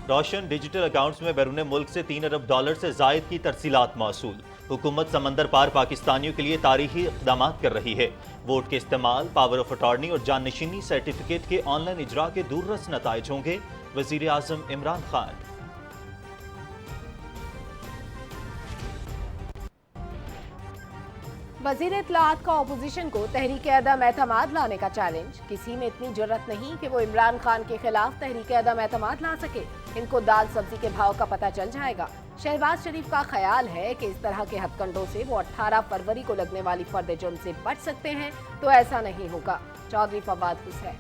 रोशन digital accounts में बैरून मुल्क से $3 अरब से जायद की तरसीलात मौसूल। हुकूमत समंदर पार पाकिस्तानियों के लिए तारीखी इक़दाम कर रही है। वोट के इस्तेमाल, पावर ऑफ अटॉर्नी और जाननशीनी सर्टिफिकेट के ऑनलाइन इजरा के दूररस नताइज होंगे। वज़ीर आज़म इमरान खान। वज़ीर इत्तलाआत का अपोजिशन को तहरीक अदम एतमाद लाने का चैलेंज। किसी में इतनी जुर्रत नहीं कि वो इमरान खान के खिलाफ तहरीक अदम एतमाद ला सके। इनको दाल सब्जी के भाव का पता चल जाएगा। शहबाज शरीफ का ख्याल है कि इस तरह के हथकंडों से वो 18 फरवरी को लगने वाली फर्द जुर्म से बच सकते हैं, तो ऐसा नहीं होगा। चौधरी फवाद हुसैन।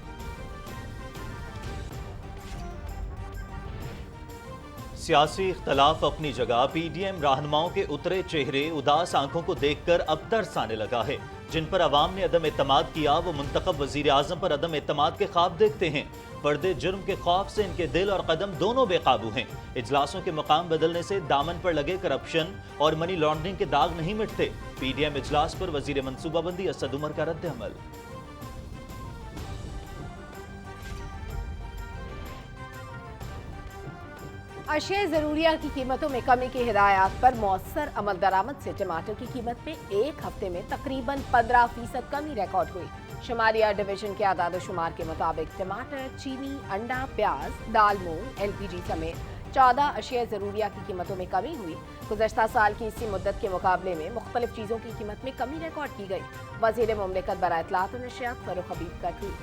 सियासी इख्तलाफ अपनी जगह, PDM रहनुमाओं के उतरे चेहरे, उदास आंखों को देखकर अब तरस आने लगा है। जिन पर अवाम ने अदम एतमाद किया, वो मुंतखब वजीर आजम पर अदम एतमाद के ख्वाब देखते हैं। फर्द जुर्म के खौफ से इनके दिल और कदम दोनों बेकाबू हैं। इजलासों के मकाम बदलने से दामन पर लगे करप्शन और मनी लॉन्ड्रिंग के दाग नहीं मिटते। PDM इजलास पर वजीर मनसूबाबंदी असद उमर का रद्द अमल। अशिया ज़रूरिया की कीमतों में कमी की हिदायत पर मौसर अमल दरामद से टमाटर की कीमत में एक हफ्ते में तकरीबन 15% कमी रिकॉर्ड हुई। शुमारिया डिवीजन के आदाद शुमार के मुताबिक टमाटर, चीनी, अंडा, प्याज, दाल, मूंग, LPG समेत 14 अशिया ज़रूरिया की कीमतों में कमी हुई। गुज़श्ता साल की इसी मुद्दत के मुकाबले में मुख्तलिफ चीज़ों की कीमत में कमी रिकॉर्ड की गई। वज़ीर मुमलिकत बराए इत्तलाआत और नशरियात फ़ारूक हबीब का ट्वीट।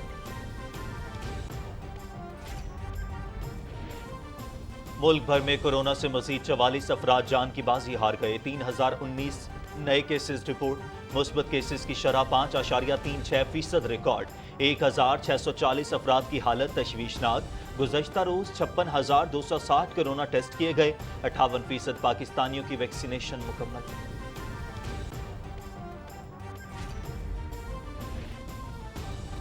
मुल्क भर में कोरोना से मजीद 44 अफराद जान की बाजी हार गए। 3019 नए केसेस रिपोर्ट। मुस्बत केसेस की शरह 5.36% रिकॉर्ड। 1640 अफराद की हालत तशवीशनाक। गुज़श्ता रोज 56,260 कोरोना टेस्ट किए गए। 58% पाकिस्तानियों की वैक्सीनेशन मुकम्मल।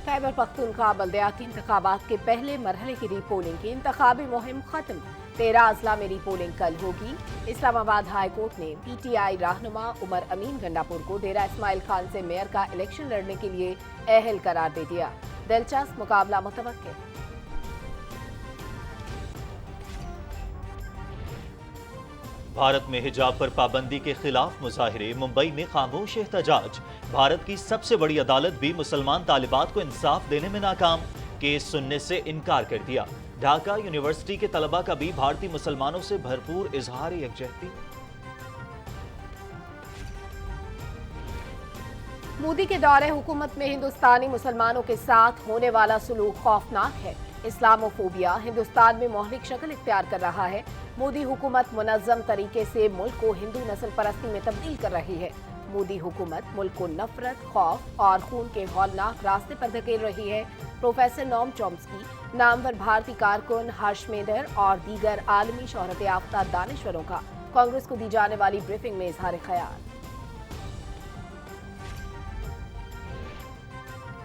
खैबर पख्तूनख्वा बल्दियाती इंतखाबात के पहले मरहले की रीपोलिंग की इंतखाबी मुहिम खत्म। 13 अजला में रीपोलिंग कल होगी। इस्लामाबाद हाई कोर्ट ने PTI रहनुमा उमर अमीन गंडापुर को डेरा इस्माइल खान से मेयर का इलेक्शन लड़ने के लिए अहल करार दे दिया। दिलचस्प मुकाबला मुतवक्किल। भारत में हिजाब पर पाबंदी के खिलाफ मुजाहिरे। मुंबई में खामोश एहतजाज। भारत की सबसे बड़ी अदालत भी मुसलमान तालिबात को इंसाफ देने में नाकाम। केस सुनने से इनकार कर दिया। ढाका यूनिवर्सिटी के तलबा का भी भारतीय मुसलमानों से भरपूर इजहार यकजहती। मोदी के दौरे हुकूमत में हिंदुस्तानी मुसलमानों के साथ होने वाला सलूक खौफनाक है। इस्लामोफोबिया हिंदुस्तान में मोहलिक शक्ल इख्तियार कर रहा है। मोदी हुकूमत मुनज़्ज़म तरीके से मुल्क को हिंदू नस्ल परस्ती में तब्दील कर रही है। मोदी हुकूमत मुल्क को नफरत, खौफ और खून के हौलनाक रास्ते पर धकेल रही है। प्रोफेसर नोम चॉम्स्की, नामवर भारतीय कारकुन हर्षमेंडर और दीगर आलमी शोहरत याफ्ता दानिश्वरों का कांग्रेस को दी जाने वाली ब्रीफिंग में इजहार ख्याल।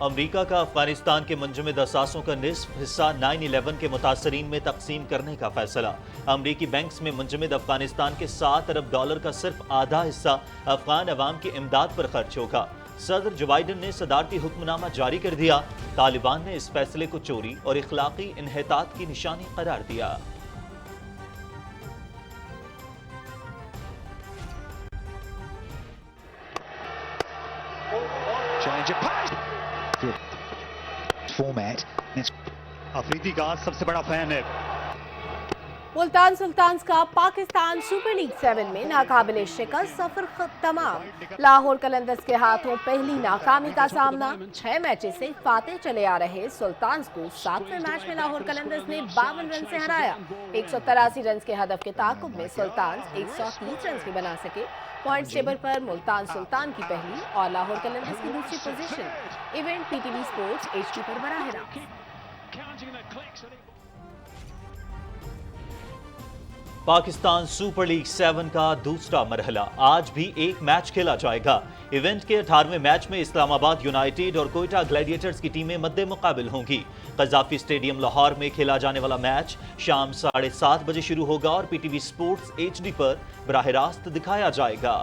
अमरीका का अफगानिस्तान के मुंजमद असासों का निस्फ हिस्सा 9/11 के मुतासरीन में तकसीम करने का फैसला। अमरीकी बैंक्स में मुंजमद अफगानिस्तान के $7 अरब का सिर्फ आधा हिस्सा अफगान अवाम की इमदाद पर खर्च होगा। सदर जो बाइडन ने सदारती हुक्मनामा जारी कर दिया। तालिबान ने इस फैसले को चोरी और इखलाकी इन्हितात की निशानी करार दिया। अफरीदी का सबसे बड़ा फैन है। मुल्तान सुल्तान्स का पाकिस्तान सुपर लीग 7 में नाकाबिले शिकस्त, सफर तमाम। लाहौर कलंदर्स के हाथों पहली नाकामी का सामना। 6 मैचेस से फातेह चले आ रहे सुल्तान्स को 7वें मैच में लाहौर कलंदर्स ने 52 रन से हराया। 183 रन के हदफ के ताक़ुब में सुल्तान्स 130 रन के बना सके। पॉइंट्स टेबल पर मुल्तान सुल्तान की पहली और लाहौर कलंदर्स की दूसरी position. Event PTV sports HD पर बराह रास्त। पाकिस्तान सुपर लीग 7 का दूसरा मरहला आज भी एक मैच खेला जाएगा। इवेंट के 18वें मैच में इस्लामाबाद यूनाइटेड और कोयटा ग्लैडिएटर्स की टीमें मद्दे मुकाबिल होंगी। कज़ाफी स्टेडियम लाहौर में खेला जाने वाला मैच शाम 7:30 बजे शुरू होगा और PTV स्पोर्ट्स HD पर बराह रास्त दिखाया जाएगा।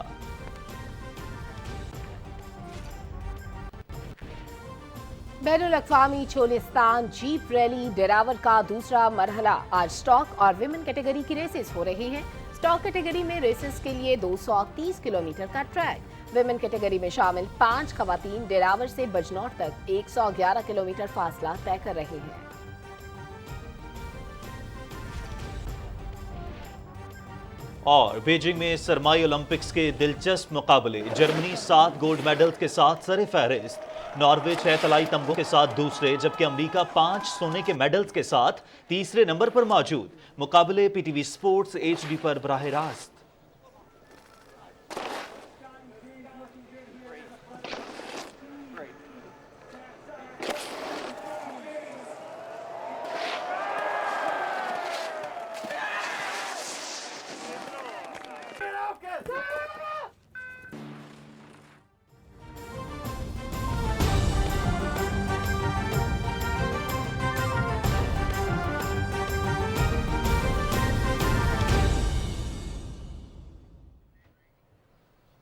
बैनुल-अक़वामी चोलिस्तान जीप रैली डेरावर का दूसरा मरहला आज स्टॉक और विमेन कैटेगरी की रेसेस हो रही हैं। स्टॉक कैटेगरी में रेसेस के लिए 230 किलोमीटर का ट्रैक, विमेन कैटेगरी में शामिल 5 खवातीन डेरावर से बजनौर तक 111 किलोमीटर फासला तय कर रही हैं। और बीजिंग में सरमाई ओलंपिक्स के दिलचस्प मुकाबले, जर्मनी 7 गोल्ड मेडल्स के साथ सरे फहरिस्त, नॉर्वे 6 तलाई तमगों के साथ दूसरे, जबकि अमेरिका 5 सोने के मेडल्स के साथ तीसरे नंबर पर मौजूद। मुकाबले पीटीवी स्पोर्ट्स HD पर बराह रास्त।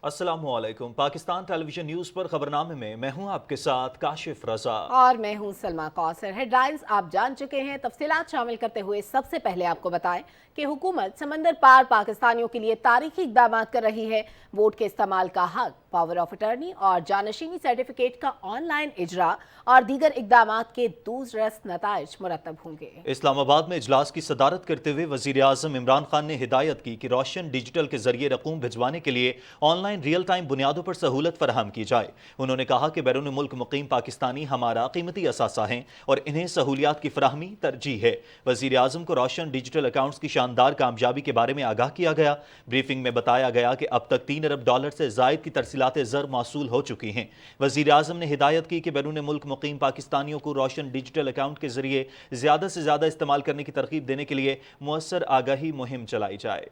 अस्सलामुअलैकुम। पाकिस्तान टेलीविजन न्यूज पर खबरनामे में मैं हूं आपके साथ काशिफ रजा और मैं हूं सलमा कौसर। हेडलाइंस आप जान चुके हैं, तफसीलात शामिल करते हुए सबसे पहले आपको बताएं कि हुकूमत समंदर पार पाकिस्तानियों के लिए तारीखी इक़दाम कर रही है। वोट के इस्तेमाल का हक, पावर ऑफ अटर्नी और जानशीनी सर्टिफिकेट का ऑनलाइन इजरा और दीगर इक़दाम के दूरदर्श नताइज मुरतब होंगे। इस्लामाबाद में इजलास की सदारत करते हुए वज़ीर आज़म इमरान खान ने हिदायत की कि रोशन डिजिटल के जरिए रकूम भिजवाने के लिए ऑनलाइन रियल टाइम बुनियादों पर सहूलत फराहम की जाए। उन्होंने कहा कि बैरून मुल्क मुकीम पाकिस्तानी हमारा कीमती असासा हैं और इन्हें सहूलियात की फराहमी तरजीह है। वज़ीर आज़म को रोशन डिजिटल अकाउंट्स की शानदार कामयाबी के बारे में आगाह किया गया। ब्रीफिंग में बताया गया कि अब तक $3 अरब से ज़ायद की तरसीलात ज़र मौसूल हो चुकी हैं। वज़ीर आज़म ने हिदायत की कि बैरून मुल्क मुकीम पाकिस्तानियों को रोशन डिजिटल अकाउंट के जरिए ज़्यादा से ज़्यादा इस्तेमाल करने की तरगीब देने के लिए मुअस्सर आगाही मुहिम चलाई जाए।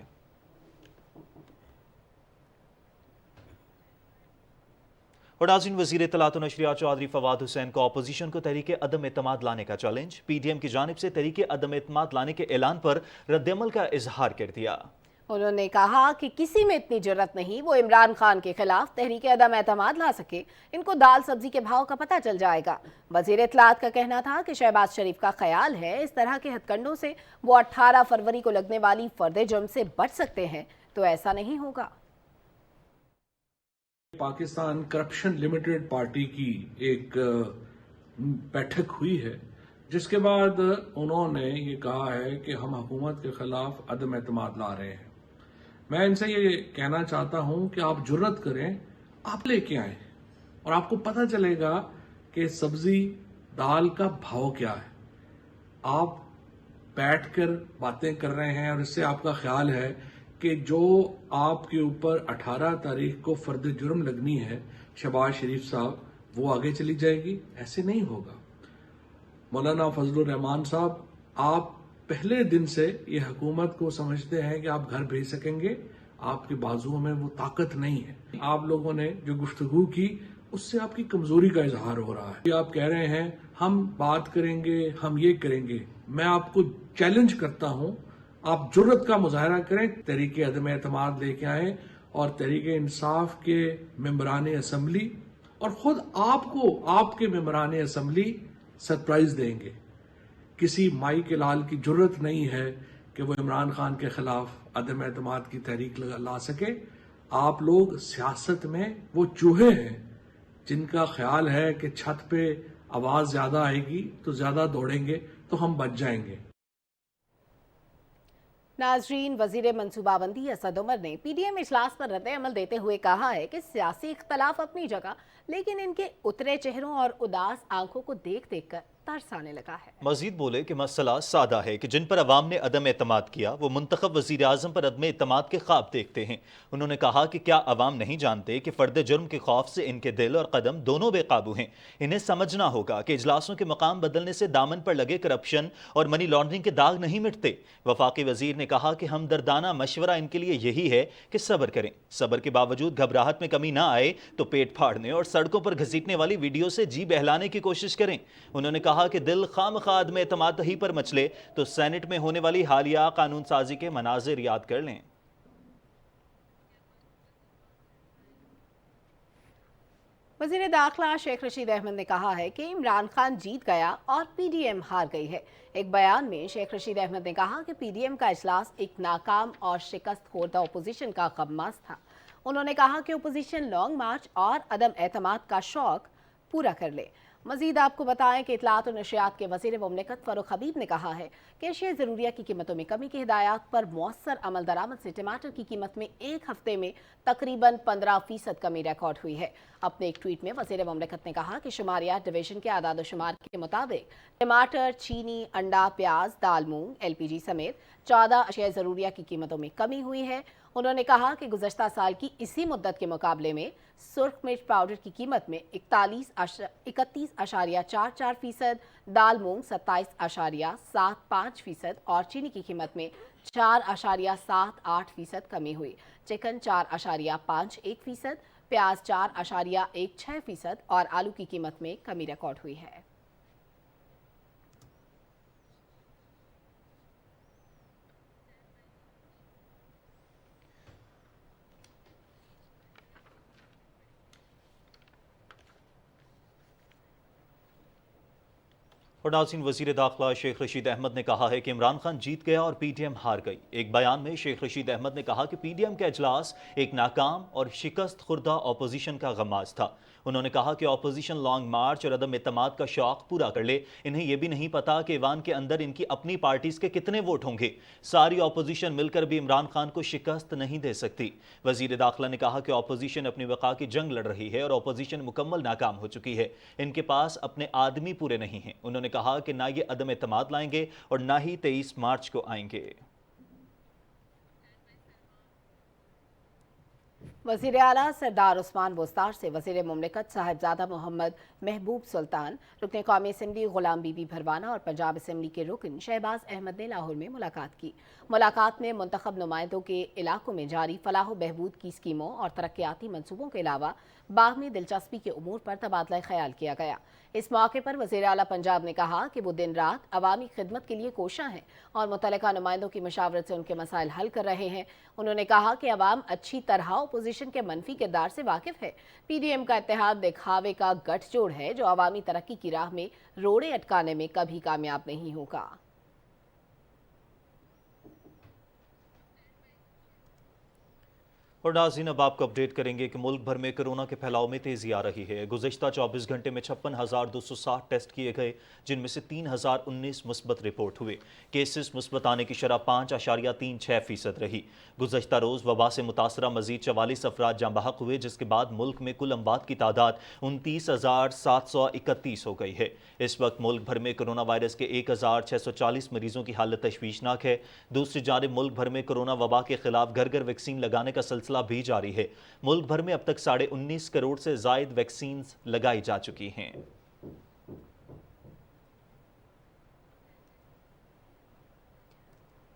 और नाज़रीन, वज़ीर इत्तलात व नशरियात चौधरी फवाद हुसैन को अपोजिशन को तहरीक अदम एतमाद लाने का चैलेंज। PDM की जानिब से तहरीक अदम एतमाद लाने के ऐलान पर रद्दअमल का इजहार कर दिया। उन्होंने कहा कि किसी में इतनी जरूरत नहीं वो इमरान खान के खिलाफ तहरीक अदम एतमाद ला सके। इनको दाल सब्जी के भाव का पता चल जाएगा। वज़ीर इत्तलात का कहना था कि शहबाज शरीफ का ख्याल है इस तरह के हथकंडों से वो 18 फरवरी को लगने वाली फर्द जुर्म से बच सकते हैं, तो ऐसा नहीं होगा। पाकिस्तान करप्शन लिमिटेड पार्टी की एक बैठक हुई है, जिसके बाद उन्होंने ये कहा है कि हम हुकूमत के खिलाफ अदम एतमाद ला रहे हैं। मैं इनसे ये कहना चाहता हूं कि आप जुर्रत करें, आप लेके आए और आपको पता चलेगा कि सब्जी दाल का भाव क्या है। आप बैठकर बातें कर रहे हैं और इससे आपका ख्याल है कि जो आपके ऊपर 18 तारीख को फर्द जुर्म लगनी है शहबाज शरीफ साहब, वो आगे चली जाएगी। ऐसे नहीं होगा। मौलाना फजलुर रहमान साहब, आप पहले दिन से ये हुकूमत को समझते हैं कि आप घर भेज सकेंगे, आपके बाजुओं में वो ताकत नहीं है। आप लोगों ने जो गुफ्तगू की उससे आपकी कमजोरी का इजहार हो रहा है। आप कह रहे हैं हम बात करेंगे, हम ये करेंगे। मैं आपको चैलेंज करता हूं, आप जुर्रत का मुजाहरा करें, तहरीक अदम एतमाद लेके आए और तहरीक इंसाफ के मेंबरान असम्बली और खुद आपको आपके मेंबरान असम्बली सरप्राइज देंगे। किसी माई के लाल की जुर्रत नहीं है कि वो इमरान खान के खिलाफ अदम एतमाद की तहरीक ला सके। आप लोग सियासत में वो चूहे हैं जिनका ख्याल है कि छत पे आवाज ज्यादा आएगी तो ज्यादा दौड़ेंगे तो हम बच जाएंगे। नाजरीन, वजीर मनसूबाबंदी असद उमर ने PDM इजलास पर रद्द अमल देते हुए कहा है कि सियासी इख्तलाफ अपनी जगह, लेकिन इनके उतरे चेहरों और उदास आंखों को देख देख कर तरस आने लगा है। मजीद बोले कि मसला सादा है कि जिन पर अवाम ने अदम एतमाद किया वो मुंतखब वज़ीर आज़म पर अदम एतमाद के ख्वाब देखते हैं। उन्होंने कहा कि क्या अवाम नहीं जानते कि फर्द जुर्म के खौफ से इनके दिल और कदम दोनों बेकाबू हैं। इन्हें समझना होगा कि इजलासों के मकाम बदलने से दामन पर लगे करप्शन और मनी लॉन्ड्रिंग के दाग नहीं मिटते। वफाकी वजीर ने कहा कि हमदर्दाना मशवरा इनके लिए यही है कि सब्र करें। सब्र के बावजूद घबराहट में कमी ना आए तो पेट फाड़ने और सड़कों पर घसीटने वाली वीडियो से जी बहलाने की कोशिश करें। उन्होंने कहा कि दिल खामखाद में एतमाद ही पर मचले तो सेनेट में होने वाली हालिया कानून साजी के मनाजिर याद कर लें। वजीर दाखिला शेख रशीद अहमद ने कहा है कि इमरान खान जीत गया और पीडीएम हार गई है। एक बयान में शेख रशीद अहमद ने कहा कि पीडीएम का इजलास एक नाकाम और शिकस्त खोरदा अपोजिशन का गम्मास था। उन्होंने कहा कि अपोजिशन लॉन्ग मार्च और अदम एतमाद का शौक पूरा कर ले। मजीद आपको बताएं कि इत्तलात और नशियात के वजीर मुमलिकत फरूख हबीब ने कहा है कि अशिया ज़रूरिया की कीमतों में कमी की हिदायत पर मौसर अमल दरामद से टमाटर की कीमत में एक हफ्ते में तकरीबन 15% कमी रिकॉर्ड हुई है। अपने एक ट्वीट में वजीर मुमलिकत ने कहा कि शुमारियात डिवीजन के आदाद शुमार के मुताबिक टमाटर, चीनी, अंडा, प्याज, दाल, मूंग, LPG समेत 14 अशिया ज़रूरिया की कीमतों में कमी हुई है। उन्होंने कहा कि गुज़श्ता साल की इसी मुद्दत के मुकाबले में सुर्ख मिर्च पाउडर की कीमत में 31.44% दाल, मूंग 27.75% और चीनी की कीमत में 4.78% कमी हुई। चिकन 4.51%, प्याज 4.16% और आलू की कीमत में कमी रिकॉर्ड हुई है। और नाज़रीन, वज़ीर दाखिला शेख रशीद अहमद ने कहा है कि इमरान खान जीत गया और पीडीएम हार गई। एक बयान में शेख रशीद अहमद ने कहा कि पीडीएम का इजलास एक नाकाम और शिकस्त खुर्दा अपोजिशन का गमाज था। उन्होंने कहा कि अपोजिशन लॉन्ग मार्च और अदम एतमाद का शौक पूरा कर ले। इन्हें यह भी नहीं पता कि ईवान के अंदर इनकी अपनी पार्टीज के कितने वोट होंगे। सारी अपोजिशन मिलकर भी इमरान खान को शिकस्त नहीं दे सकती। वज़ीर दाखिला ने कहा कि अपोजिशन अपनी वक़ा की जंग लड़ रही है और अपोजिशन मुकम्मल नाकाम हो चुकी है। इनके पास अपने आदमी पूरे नहीं हैं। उन्होंने कहा कि ना ये अदम एतमाद लाएंगे और ना ही 23 मार्च को आएंगे। वज़ीर आला सरदार उस्मान बुस्तार से वज़ीर मुमलिकत साहिबजादा मोहम्मद महबूब सुल्तान, रुकन कौमी असम्बली गुलाम बीबी भरवाना और पंजाब असम्बली के रुकन शहबाज अहमद ने लाहौर में मुलाकात की। मुलाकात में मुंतखब नुमाइंदों के इलाकों में जारी फलाह बहबूद की स्कीमों और तरक्याती मनसूबों के अलावा बाहमी दिलचस्पी के उमूर पर तबादला ख्याल किया गया। इस मौके पर वज़ीर आला पंजाब ने कहा कि वो दिन रात अवामी खिदमत के लिए कोशां हैं और मुतल्लिका नुमाइंदों की मशावरत से उनके मसाइल हल कर रहे हैं। उन्होंने कहा कि अवाम अच्छी तरह अपोजिशन के मनफी किरदार से वाकिफ है। पीडीएम का इत्तेहाद दिखावे का गठजोड़ है जो अवामी तरक्की की राह में रोड़े अटकाने में कभी कामयाब नहीं होगा। और नाज़रीन, अब आपको अपडेट करेंगे कि मुल्क भर में कोरोना के फैलाव में तेज़ी आ रही है। गुज़श्ता 24 घंटे में 56,260 टेस्ट किए गए, जिनमें से 3,019 मुस्बत रिपोर्ट हुए। केसेस मुस्बत आने की शरह 5.36% रही। गुज़श्ता रोज़ वबा से मुतासरा मजीद 44 अफराद जाँ बहक हुए, जिसके बाद मुल्क में कुल अमवात की तादाद 29,731 हो गई है। इस वक्त मुल्क भर में कोरोना वायरस के 1,640 मरीजों की हालत तशवीशनाक है। दूसरी जानिब मुल्क भर में कोरोना वबा के खिलाफ घर घर वैक्सीन लगाने का सिलसिला भी जारी है। मुल्क भर में अब तक 19.5 करोड़ से जायद वैक्सीन लगाई जा चुकी हैं।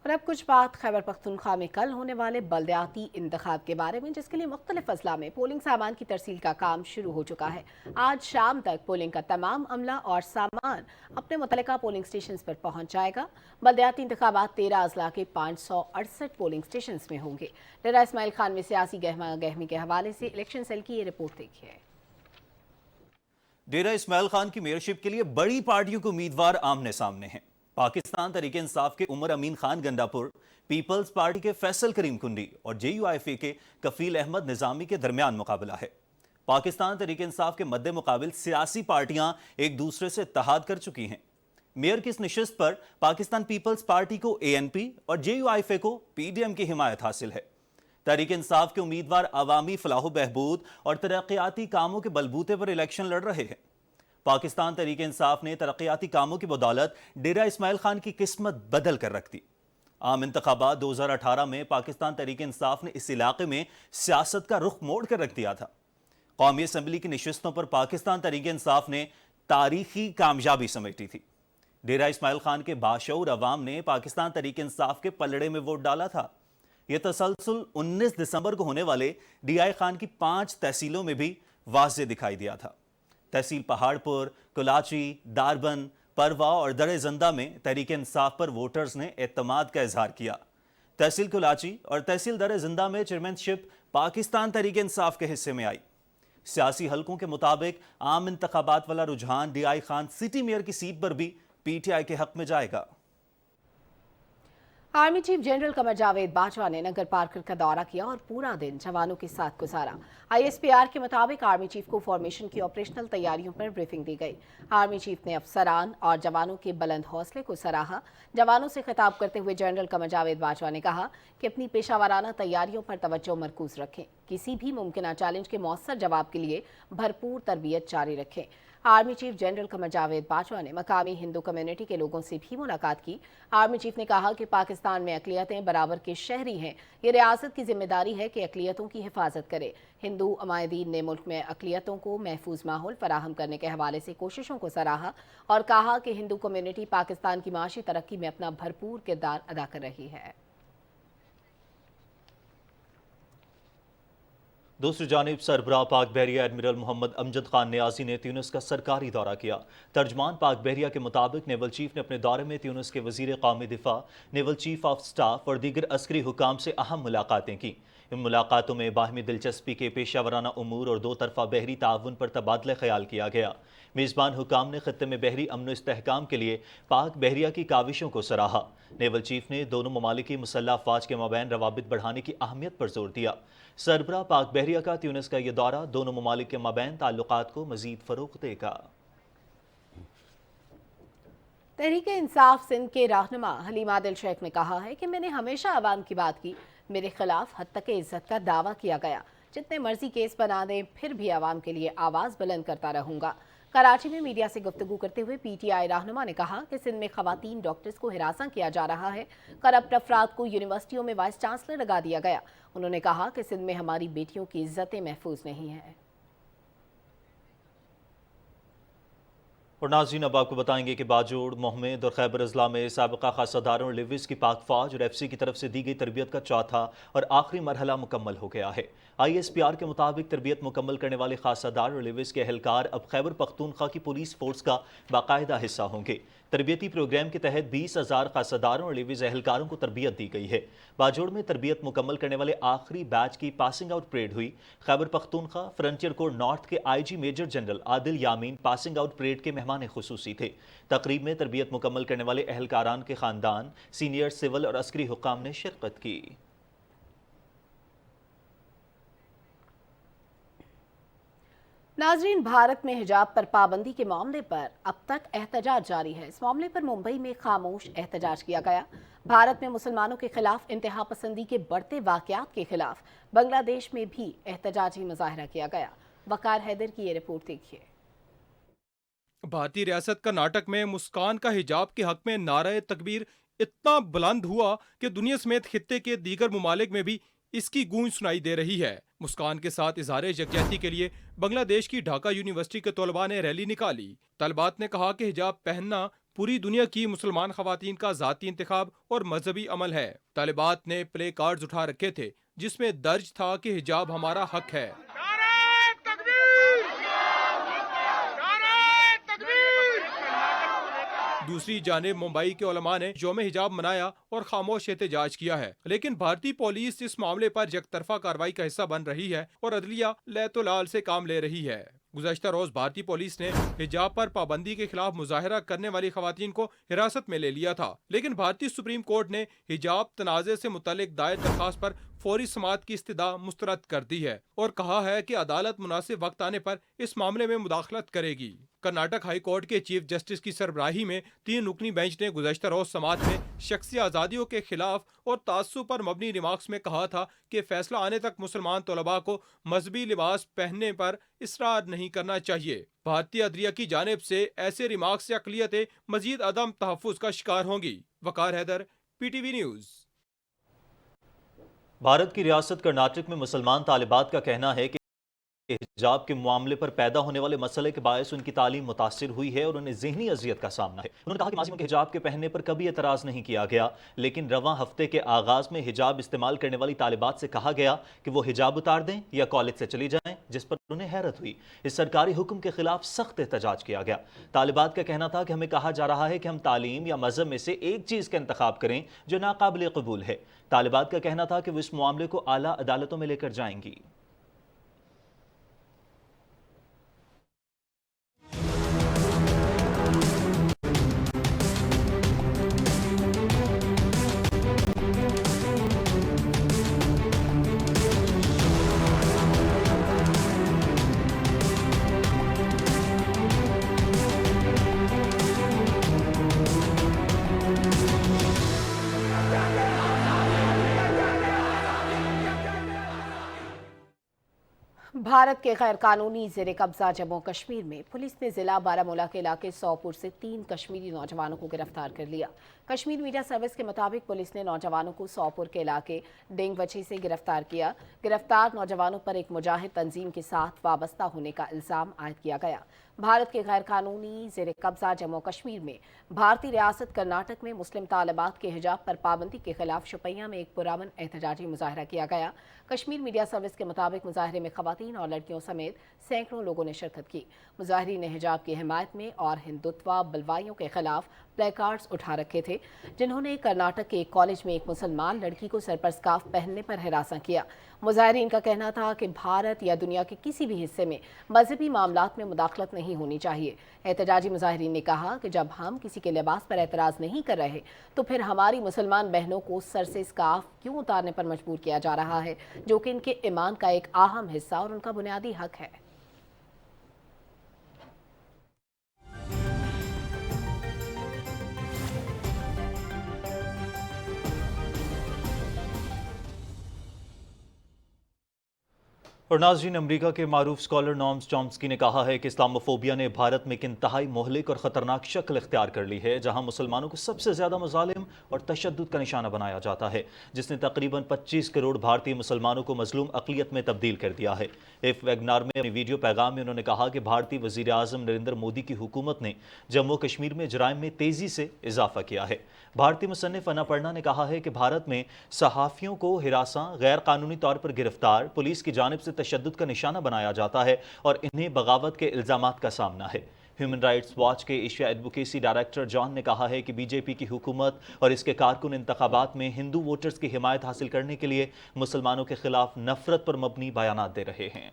और अब कुछ बात खैबर पख्तूनख्वा में कल होने वाले बल्दियाती इंतखाब के बारे में, जिसके लिए मुख्तलिफ अजला में पोलिंग सामान की तरसील का काम शुरू हो चुका है। आज शाम तक पोलिंग का तमाम अमला और सामान अपने मुतल्लिका पोलिंग स्टेशन पर पहुंच जाएगा। बल्दियाती इंतखाबात 13 अजला के 568 पोलिंग स्टेशन में होंगे। डेरा इस्माइल खान में सियासी गहमा गहमी के हवाले से इलेक्शन सेल की ये रिपोर्ट देखिए। डेरा इस्माइल खान की मेयरशिप के लिए बड़ी पार्टियों के उम्मीदवार आमने सामने हैं। पाकिस्तान तहरीक इंसाफ के उमर अमीन खान गंडापुर, पीपल्स पार्टी के फैसल करीम कुंडी और JUIF के कफील अहमद निजामी के दरमियान मुकाबला है। पाकिस्तान तहरीक इंसाफ के मद्दे मुकाबिल सियासी पार्टियां एक दूसरे से इत्तेहाद कर चुकी हैं। मेयर की इस निशिस्त पर पाकिस्तान पीपल्स पार्टी को ANP और JUIF को PDM की हिमायत हासिल है। तहरीक इंसाफ के उम्मीदवार अवामी फलाह बहबूद और तरक्याती कामों के बलबूते पर इलेक्शन लड़ रहे हैं। पाकिस्तान तहरीक इंसाफ ने तरक्याती कामों की बदौलत डेरा इस्माइल खान की किस्मत बदल कर रख दी। आम इंतखाबात 2018 में पाकिस्तान तहरीक इंसाफ ने इस इलाके में सियासत का रुख मोड़ कर रख दिया था। कौमी असम्बली की नशिस्तों पर पाकिस्तान तहरीक इंसाफ ने तारीखी कामयाबी समेटी थी। डेरा इस्माइल खान के बाशऊर अवाम ने पाकिस्तान तहरीक इंसाफ के पलड़े में वोट डाला था। यह तसलसल 19 दिसंबर को होने वाले DI खान की 5 तहसीलों में भी वाज़े दिखाई दिया था। तहसील पहाड़पुर, कुलाची, दारबन, परवा और दरे जंदा में तहरीक इंसाफ पर वोटर्स ने एतमाद का इजहार किया। तहसील कुलाची और तहसील दरे जिंदा में चेयरमैनशिप पाकिस्तान तहरीक इंसाफ के हिस्से में आई। سیاسی حلقوں کے مطابق عام انتخابات والا رجحان D I Khan city mayor کی سیٹ پر بھی پی ٹی آئی کے حق میں جائے گا۔ Army chief general Qamar Javed Bajwa نے نگر پارکر کا دورہ کیا اور پورا دن جوانوں کے ساتھ گزارا۔ آئی ایس پی آر کے مطابق آرمی چیف کو فارمیشن کی آپریشنل تیاریوں پر بریفنگ دی گئی۔ آرمی چیف نے افسران اور جوانوں کے بلند حوصلے کو سراہا۔ جوانوں سے خطاب کرتے ہوئے جنرل قمر جاوید باجوہ نے کہا کہ اپنی پیشہ ورانہ تیاریوں پر توجہ مرکوز رکھیں، کسی بھی ممکنہ چیلنج کے مؤثر جواب کے لیے بھرپور تربیت جاری رکھیں۔ Army chief general Qamar Javed Bajwa نے مقامی ہندو کمیونٹی کے لوگوں سے بھی ملاقات کی۔ آرمی چیف نے کہا کہ پاکستان میں اقلیتیں برابر کے شہری ہیں، یہ ریاست کی ذمہ داری ہے کہ اقلیتوں کی حفاظت کرے۔ ہندو عمائدین نے ملک میں اقلیتوں کو محفوظ ماحول فراہم کرنے کے حوالے سے کوششوں کو سراہا اور کہا کہ ہندو کمیونٹی پاکستان کی معاشی ترقی میں اپنا بھرپور کردار ادا کر رہی ہے۔ دوسری جانب سربراہ پاک بحریہ ایڈمرل محمد امجد خان نیازی نے تیونس کا سرکاری دورہ کیا۔ ترجمان پاک بحریہ کے مطابق نیول چیف نے اپنے دورے میں تیونس کے وزیر قومی دفاع، نیول چیف آف سٹاف اور دیگر عسکری حکام سے اہم ملاقاتیں کی۔ ان ملاقاتوں میں باہمی دلچسپی کے پیشہ ورانہ امور اور دو طرفہ بحری تعاون پر تبادلہ خیال کیا گیا۔ میزبان حکام نے خطے میں بحری امن و استحکام کے لیے پاک بحریہ کی کاوشوں کو سراہا۔ نیول چیف نے دونوں ممالک کی مسلح افواج کے مابین روابط بڑھانے کی اہمیت پر زور دیا۔ سربراہ پاک بحریہ کا تیونس کا یہ دورہ دونوں ممالک کے مابین تعلقات کو مزید فروغ دے گا۔ تحریک انصاف سندھ کے رہنما حلیم عادل شیخ نے کہا ہے کہ میں نے ہمیشہ عوام کی بات کی، میرے خلاف حد تک عزت کا دعویٰ کیا گیا، جتنے مرضی کیس بنا دیں پھر بھی عوام کے لیے آواز بلند کرتا رہوں گا۔ کراچی میں میڈیا سے گفتگو کرتے ہوئے پی ٹی آئی رہنما نے کہا کہ سندھ میں خواتین ڈاکٹرز کو ہراساں کیا جا رہا ہے، کرپٹ افراد کو یونیورسٹیوں میں وائس چانسلر لگا دیا گیا۔ انہوں نے کہا کہ سندھ میں ہماری بیٹیوں کی عزتیں محفوظ نہیں ہیں۔ اور ناظرین اب آپ کو بتائیں گے کہ باجوڑ، محمد اور خیبر اضلاع میں سابقہ خاصہ داروں اور لیویز کی پاک فوج اور ایف سی کی طرف سے دی گئی تربیت کا چوتھا اور آخری مرحلہ مکمل ہو گیا ہے۔ آئی ایس پی آر کے مطابق تربیت مکمل کرنے والے خاصہ دار اور لیویز کے اہلکار اب خیبر پختونخوا کی پولیس فورس کا باقاعدہ حصہ ہوں گے۔ تربیتی پروگرام کے تحت 20,000 خاصہ داروں اور لیویز اہلکاروں کو تربیت دی گئی ہے۔ باجوڑ میں تربیت مکمل کرنے والے آخری بیچ کی پاسنگ آؤٹ پریڈ ہوئی۔ خیبر پختونخوا فرنٹیئر کور نارتھ کے آئی جی میجر جنرل عادل یامین پاسنگ آؤٹ پریڈ کے مہمان خصوصی تھے۔ تقریب میں تربیت مکمل کرنے والے اہلکاران کے خاندان، سینئر سول اور عسکری حکام نے شرکت کی۔ ناظرین، بھارت میں حجاب پر پابندی کے معاملے پر اب تک احتجاج جاری ہے۔ اس معاملے پر ممبئی میں خاموش احتجاج کیا گیا۔ بھارت میں مسلمانوں کے خلاف انتہا پسندی کے بڑھتے واقعات کے خلاف بنگلہ دیش میں بھی احتجاجی مظاہرہ کیا گیا۔ وقار حیدر کی یہ رپورٹ دیکھیے۔ بھارتی ریاست کرناٹک میں مسکان کا حجاب کے حق میں نعرہ تکبیر اتنا بلند ہوا کہ دنیا سمیت خطے کے دیگر ممالک میں بھی اس کی گونج سنائی دے رہی ہے۔ مسکان کے ساتھ اظہار یکجہتی کے لیے بنگلہ دیش کی ڈھاکہ یونیورسٹی کے طلباء نے ریلی نکالی۔ طالبات نے کہا کہ حجاب پہننا پوری دنیا کی مسلمان خواتین کا ذاتی انتخاب اور مذہبی عمل ہے۔ طالبات نے پلے کارڈز اٹھا رکھے تھے جس میں درج تھا کہ حجاب ہمارا حق ہے۔ دوسری جانب ممبئی کے علماء نے یوم حجاب منایا اور خاموش احتجاج کیا ہے، لیکن بھارتی پولیس اس معاملے پر یک طرفہ کارروائی کا حصہ بن رہی ہے اور عدلیہ لیت و لال سے کام لے رہی ہے۔ گزشتہ روز بھارتی پولیس نے حجاب پر پابندی کے خلاف مظاہرہ کرنے والی خواتین کو حراست میں لے لیا تھا، لیکن بھارتی سپریم کورٹ نے حجاب تنازع سے متعلق دائر درخواست پر فوری سماعت کی استدعا مسترد کر دی ہے اور کہا ہے کہ عدالت مناسب وقت آنے پر اس معاملے میں مداخلت کرے گی۔ کرناٹک ہائی کورٹ کے چیف جسٹس کی سربراہی میں 3 رکنی بینچ نے گزشتہ روز سماعت میں شخصی آزادیوں کے خلاف اور تعصب پر مبنی ریمارکس میں کہا تھا کہ فیصلہ آنے تک مسلمان طلباء کو مذہبی لباس پہننے پر اصرار نہیں کرنا چاہیے۔ بھارتی عدلیہ کی جانب سے ایسے ریمارکس سے اقلیتیں مزید عدم تحفظ کا شکار ہوں گی۔ وقار حیدر، پی ٹی وی نیوز۔ بھارت کی ریاست کرناٹک میں مسلمان طالبات کا کہنا ہے کہ حجاب کے معاملے پر پیدا ہونے والے مسئلے کے باعث ان کی تعلیم متاثر ہوئی ہے اور انہیں ذہنی اذیت کا سامنا ہے۔ انہوں نے کہا کہ ماضی میں حجاب کے پہننے پر کبھی اعتراض نہیں کیا گیا، لیکن رواں ہفتے کے آغاز میں حجاب استعمال کرنے والی طالبات سے کہا گیا کہ وہ حجاب اتار دیں یا کالج سے چلی جائیں، جس پر انہیں حیرت ہوئی۔ اس سرکاری حکم کے خلاف سخت احتجاج کیا گیا۔ طالبات کا کہنا تھا کہ ہمیں کہا جا رہا ہے کہ ہم تعلیم یا مذہب میں سے ایک چیز کا انتخاب کریں جو ناقابل قبول ہے۔ طالبات کا کہنا تھا کہ وہ اس معاملے کو اعلیٰ عدالتوں میں لے کر جائیں گی۔ भारत के गैर कानूनी जेर कब्जा जम्मू कश्मीर में पुलिस ने जिला बारामूला के इलाके सौपुर से 3 कश्मीरी नौजवानों को गिरफ्तार कर लिया। कश्मीर मीडिया सर्विस के मुताबिक पुलिस ने नौजवानों को सौपुर के इलाके डेंगवची से गिरफ्तार किया। गिरफ्तार नौजवानों पर एक मुजाहिद तंजीम के साथ वाबस्ता होने का इल्जाम आयद किया गया। भारत के गैर कानूनी जेर कब्जा जम्मू कश्मीर में भारतीय रियासत कर्नाटक में मुस्लिम तालिबात के हिजाब पर पाबंदी के खिलाफ शुपैया में एक पुरअमन एहतजाजी मुजाहरा किया गया। कश्मीर मीडिया सर्विस के मुताबिक मुजाहरे में खवातीन और लड़कियों समेत सैकड़ों लोगों ने शिरकत की। मुजाहरीन ने हिजाब की हिमायत में और हिंदुत्व बलवाइयों के खिलाफ प्लेकार्ड्स उठा रखे थे, जिन्होंने कर्नाटक के एक कॉलेज में एक मुसलमान लड़की को सर पर स्कार्फ पहनने पर हिरासा किया। मुजाहरीन का कहना था कि भारत या दुनिया के किसी भी हिस्से में मजहबी मामलात में मुदाखलत नहीं होनी चाहिए। एहतजाजी मुजाहरीन ने कहा कि जब हम किसी के लिबास पर एतराज़ नहीं कर रहे तो फिर हमारी मुसलमान बहनों को सर से स्कार्फ क्यों उतारने पर मजबूर किया जा रहा है, जो कि इनके ईमान का एक अहम हिस्सा और उनका बुनियादी हक है। और नाज़रीन, अमेरिका के मारूफ स्कॉलर नॉर्म चॉम्स्की ने कहा है कि इस्लामोफोबिया ने भारत में एक इंतहाई मोहलिक और ख़तरनाक शक्ल इख्तियार कर ली है, जहां मुसलमानों को सबसे ज़्यादा मुज़ालिम और तशद्दुद का निशाना बनाया जाता है, जिसने तकरीबन 25 करोड़ भारतीय मुसलमानों को मजलूम अक़लियत में तब्दील कर दिया है। एक वेबिनार में अपने वीडियो पैगाम में उन्होंने कहा कि भारतीय वज़ीर आज़म नरेंद्र मोदी की हुकूमत ने जम्मू कश्मीर में जराइम में तेज़ी से इजाफा किया है। भारतीय मुसन्निफ अना पढ़ना ने कहा है कि भारत में सहाफ़ियों को हिरासा, गैर कानूनी तौर पर गिरफ्तार, पुलिस की जानिब से तशद्दुद का निशाना बनाया जाता है और इन्हें बगावत के इल्जामात का सामना है। ह्यूमन राइट्स वॉच के एशिया एडवोकेसी डायरेक्टर जॉन ने कहा है कि बीजेपी की हुकूमत और इसके कारकुन इंतखाबात में हिंदू वोटर्स की हिमायत हासिल करने के लिए मुसलमानों के खिलाफ नफरत पर मबनी बयानात दे रहे हैं।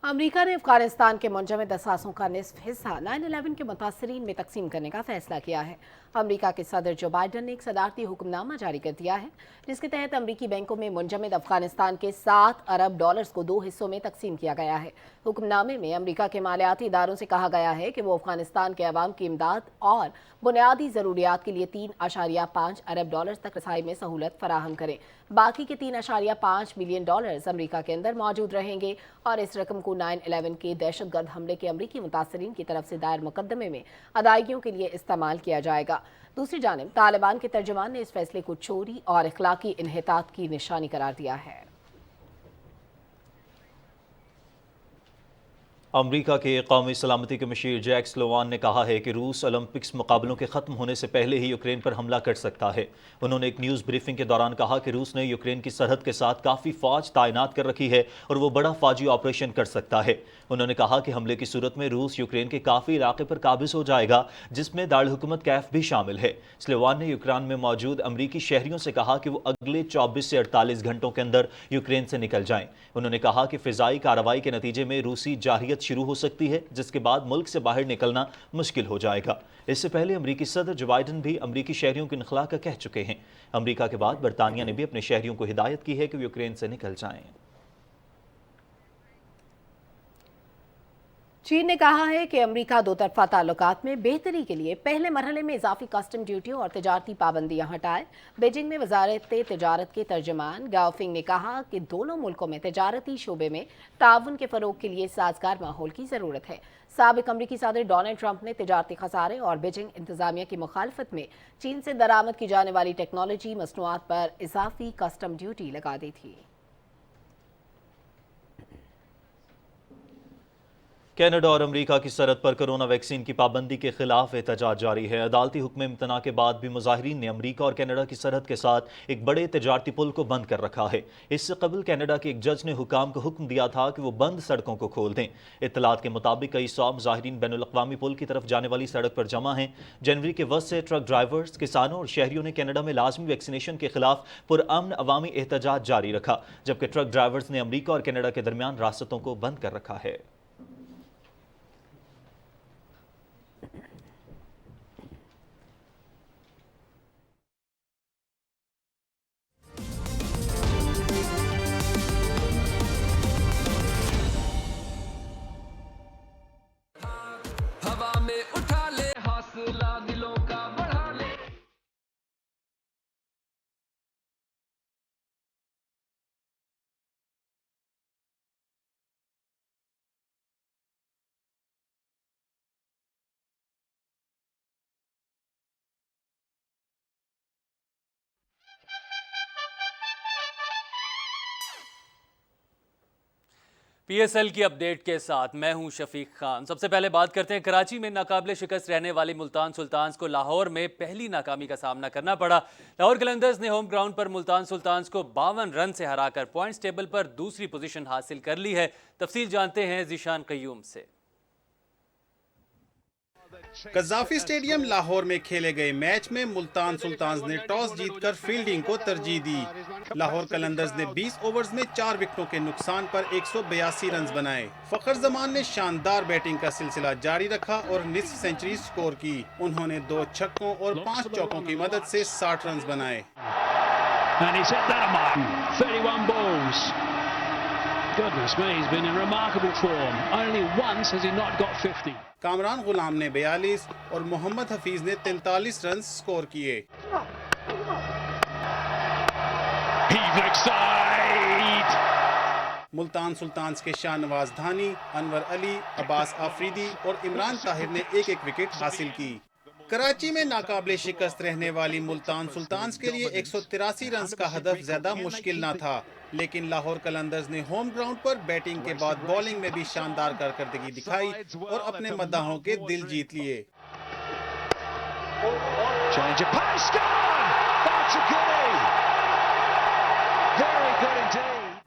अमेरिका ने अफगानिस्तान के मुंजमद असासों का निस्फ हिस्सा 9/11 के मुतासरीन में तकसीम करने का फैसला किया है। अमेरिका के सदर जो बाइडन ने एक सदारती हुक्मनामा जारी कर दिया है, जिसके तहत अमेरिकी बैंकों में मुंजमद अफगानिस्तान के 7 अरब डॉलर्स को 2 हिस्सों में तकसीम किया गया है। हुक्मनामे में अमेरिका के मालियाती इदारों से कहा गया है कि वो अफगानिस्तान के अवाम की इमदाद और बुनियादी ज़रूरियात के लिए 3.5 अरब डॉलर्स तक रसाई में सहूलत फराहम करें। बाकी के 3.5 बिलियन डॉलर्स अमेरिका के अंदर मौजूद रहेंगे और इस रकम को 9/11 के दहशतगर्द हमले के अमेरिकी मुतासरीन की तरफ से दायर मुकदमे में अदायगियों के लिए इस्तेमाल किया जाएगा। दूसरी जानिब तालिबान के तर्जुमान ने इस फैसले को चोरी और इखलाकी इन्हितात की निशानी करार दिया है। अमेरिका के कौमी सलामती के मशीर जैक स्लोवान ने कहा है कि रूस ओलंपिक्स मुकाबलों के ख़त्म होने से पहले ही यूक्रेन पर हमला कर सकता है। उन्होंने एक न्यूज़ ब्रीफिंग के दौरान कहा कि रूस ने यूक्रेन की सरहद के साथ काफ़ी फ़ौज तैनात कर रखी है और वो बड़ा फ़ौजी ऑपरेशन कर सकता है। उन्होंने कहा कि हमले की सूरत में रूस यूक्रेन के काफ़ी इलाके पर काबिज हो जाएगा, जिसमें दारुल हुकूमत कैफ भी शामिल है। स्लोवान ने यूक्रेन में मौजूद अमरीकी शहरियों से कहा कि वो अगले 24 से 48 घंटों के अंदर यूक्रेन से निकल जाएं। उन्होंने कहा कि फ़िज़ाई कार्रवाई के नतीजे में रूसी जारहियत शुरू हो सकती है, जिसके बाद मुल्क से बाहर निकलना मुश्किल हो जाएगा। इससे पहले अमरीकी सदर जो बाइडन भी अमरीकी शहरियों की इनखला का कह चुके हैं। अमरीका के बाद बरतानिया ने भी अपने शहरियों को हिदायत की है कि वे यूक्रेन से निकल जाएं। चीन ने कहा है कि अमेरिका दो तरफा ताल्लुकात में बेहतरी के लिए पहले मरहले में इजाफी कस्टम ड्यूटी और तजारती पाबंदियां हटाए। बीजिंग में वजारत तजारत के तर्जमान गाओफिंग ने कहा कि दोनों मुल्कों में तजारती शोबे में ताउन के फरोग के लिए साजगार माहौल की ज़रूरत है। साबिक अमरीकी सदर डोनाल्ड ट्रंप ने तजारती खसारे और बीजिंग इंतजामिया की मुखालफत में चीन से दरामद की जाने वाली टेक्नोलॉजी मसनूआत पर इजाफी कस्टम ड्यूटी लगा दी थी। कनाडा और अमेरिका की सरहद पर कोरोना वैक्सीन की पाबंदी के खिलाफ एहतजाज जारी है। अदालती हुक्म इम्तना के बाद भी मुजाहिरीन ने अमेरिका और कनाडा की सरहद के साथ एक बड़े तजारती पुल को बंद कर रखा है। इससे कबल कनाडा के एक जज ने हुकाम को हुक्म दिया था कि वो बंद सड़कों को खोल दें। इत्तलात के मुताबिक कई 100 मुजाहिरीन बैनुल-अक़वामी पुल की तरफ जाने वाली सड़क पर जमा हैं। जनवरी के वक्त से ट्रक ड्राइवर्स, किसानों और शहरियों ने कनाडा में लाजमी वैक्सीनेशन के खिलाफ पुरअमन अवामी एहतजाज जारी रखा, जबकि ट्रक ड्राइवर्स ने अमेरिका और कनाडा के दरमियान रास्तों को बंद कर रखा है। हवा में उठा ले हौसला दिलों का बढ़ा ले। پی ایس ایل کی اپڈیٹ کے ساتھ میں ہوں شفیق خان۔ سب سے پہلے بات کرتے ہیں کراچی میں ناقابل شکست رہنے والی ملتان سلطانز کو لاہور میں پہلی ناکامی کا سامنا کرنا پڑا۔ لاہور قلندرز نے ہوم گراؤنڈ پر ملتان سلطانز کو 52 رن سے ہرا کر پوائنٹس ٹیبل پر دوسری پوزیشن حاصل کر لی ہے۔ تفصیل جانتے ہیں ذیشان قیوم سے۔ قذافی اسٹیڈیم لاہور میں کھیلے گئے میچ میں ملتان سلطانز نے ٹاس جیت کر فیلڈنگ کو ترجیح دی۔ لاہور قلندرز نے 20 اوورز میں 4 وکٹوں کے نقصان پر 182 رنز بنائے۔ فخر زمان نے شاندار بیٹنگ کا سلسلہ جاری رکھا اور نصف سینچری سکور کی۔ انہوں نے 2 چھکوں اور 5 چوکوں کی مدد سے 60 رنز بنائے۔ Goodness me, he's been in remarkable form. Only once has he not got 50. Kamran Ghulam نے 42 اور محمد حفیظ نے 43 رنز سکور کیے۔ ملتان سلطانز کے شاہ نواز دھانی، انور علی، عباس آفریدی اور عمران طاہر نے ایک ایک وکٹ حاصل کی۔ کراچی میں ناقابل شکست رہنے والی ملتان سلطانز کے لیے 183 رنز کا ہدف زیادہ مشکل نہ تھا، لیکن لاہور قلندرز نے ہوم گراؤنڈ پر بیٹنگ کے بعد بولنگ میں بھی شاندار کارکردگی دکھائی اور اپنے مداحوں کے دل جیت لیے۔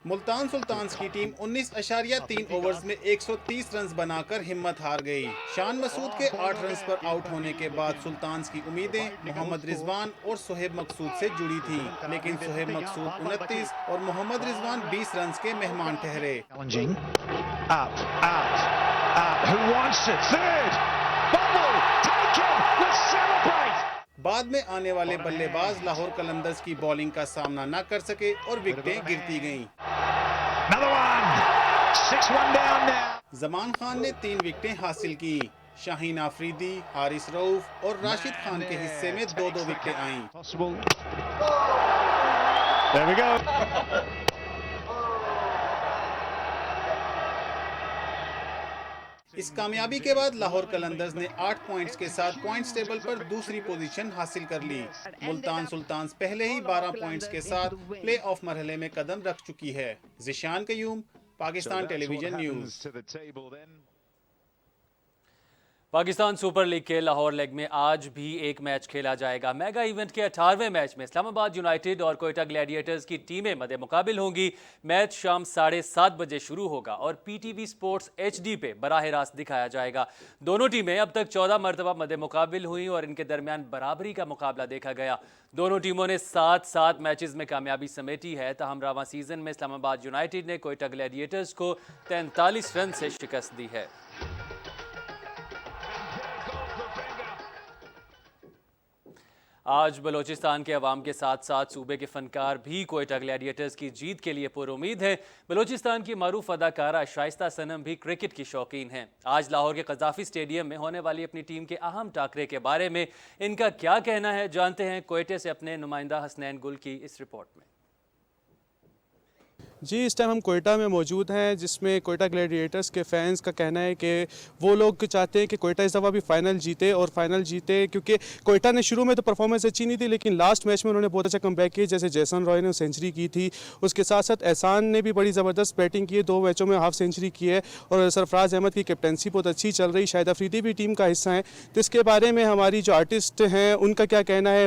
ملتان سلطانز کی ٹیم 19.3 اوورز میں 130 رنز بنا کر ہمت ہار گئی۔ شان مسعود کے 8 رنز پر آؤٹ ہونے کے بعد سلطانز کی امیدیں محمد رضوان اور سہیب مقصود سے جڑی تھیں، لیکن سہیب مقصود 29 اور محمد رضوان 20 رنز کے مہمان ٹھہرے۔ بعد میں آنے والے بلے باز لاہور قلندرز کی بولنگ کا سامنا نہ کر سکے اور وکٹیں گرتی گئیں۔ زمان خان نے 3 وکٹیں حاصل کی۔ شاہین آفریدی، حارث رؤف اور راشد خان کے حصے میں 2 وکٹیں آئیں۔ اس کامیابی کے بعد لاہور قلندرز نے 8 پوائنٹس کے ساتھ پوائنٹس ٹیبل پر دوسری پوزیشن حاصل کر لی۔ ملتان سلطانز پہلے ہی 12 پوائنٹس کے ساتھ پلے آف مرحلے میں قدم رکھ چکی ہے۔ Zeeshan Qayyum, Pakistan television news. Pakistan super league کے لاہور لیگ میں آج بھی ایک میچ کھیلا جائے گا۔ میگا ایونٹ کے 18ویں میچ میں اسلام آباد یونائیٹڈ اور کوئٹہ گلیڈیٹرز کی ٹیمیں مد مقابل ہوں گی۔ میچ شام 7:30 بجے شروع ہوگا اور پی ٹی وی سپورٹس HD پہ براہ راست دکھایا جائے گا۔ دونوں ٹیمیں اب تک 14 مرتبہ مد مقابل ہوئیں اور ان کے درمیان برابری کا مقابلہ دیکھا گیا۔ دونوں ٹیموں نے 7 میچز میں کامیابی سمیٹی ہے، تاہم رواں سیزن میں اسلام آباد یونائیٹڈ نے کوئٹہ گلیڈیٹرز کو 43 رن سے شکست دی ہے۔ آج بلوچستان کے عوام کے ساتھ ساتھ صوبے کے فنکار بھی کوئٹہ گلیڈیٹرز کی جیت کے لیے پر امید ہیں۔ بلوچستان کی معروف اداکارہ شائستہ صنم بھی کرکٹ کی شوقین ہیں۔ آج لاہور کے قذافی اسٹیڈیم میں ہونے والی اپنی ٹیم کے اہم ٹاکرے کے بارے میں ان کا کیا کہنا ہے، جانتے ہیں کوئٹہ سے اپنے نمائندہ حسنین گل کی اس رپورٹ میں۔ جی، اس ٹائم ہم کوئٹہ میں موجود ہیں، جس میں کوئٹہ گلیڈیٹرز کے فینس کا کہنا ہے کہ وہ لوگ چاہتے ہیں کہ کوئٹہ اس دفعہ بھی فائنل جیتے اور فائنل جیتے، کیونکہ کوئٹہ نے شروع میں تو پرفارمنس اچھی نہیں تھی، لیکن لاسٹ میچ میں انہوں نے بہت اچھا کم بیک کیا، جیسے جیسن رائے نے سینچری کی تھی، اس کے ساتھ ساتھ احسان نے بھی بڑی زبردست بیٹنگ کی ہے، 2 میچوں میں ہاف سینچری کی ہے، اور سرفراز احمد کی کیپٹنسی بہت اچھی چل رہی، شاہد افریدی بھی ٹیم کا حصہ ہیں، تو اس کے بارے میں ہماری جو آرٹسٹ ہیں ان کا کیا کہنا ہے؟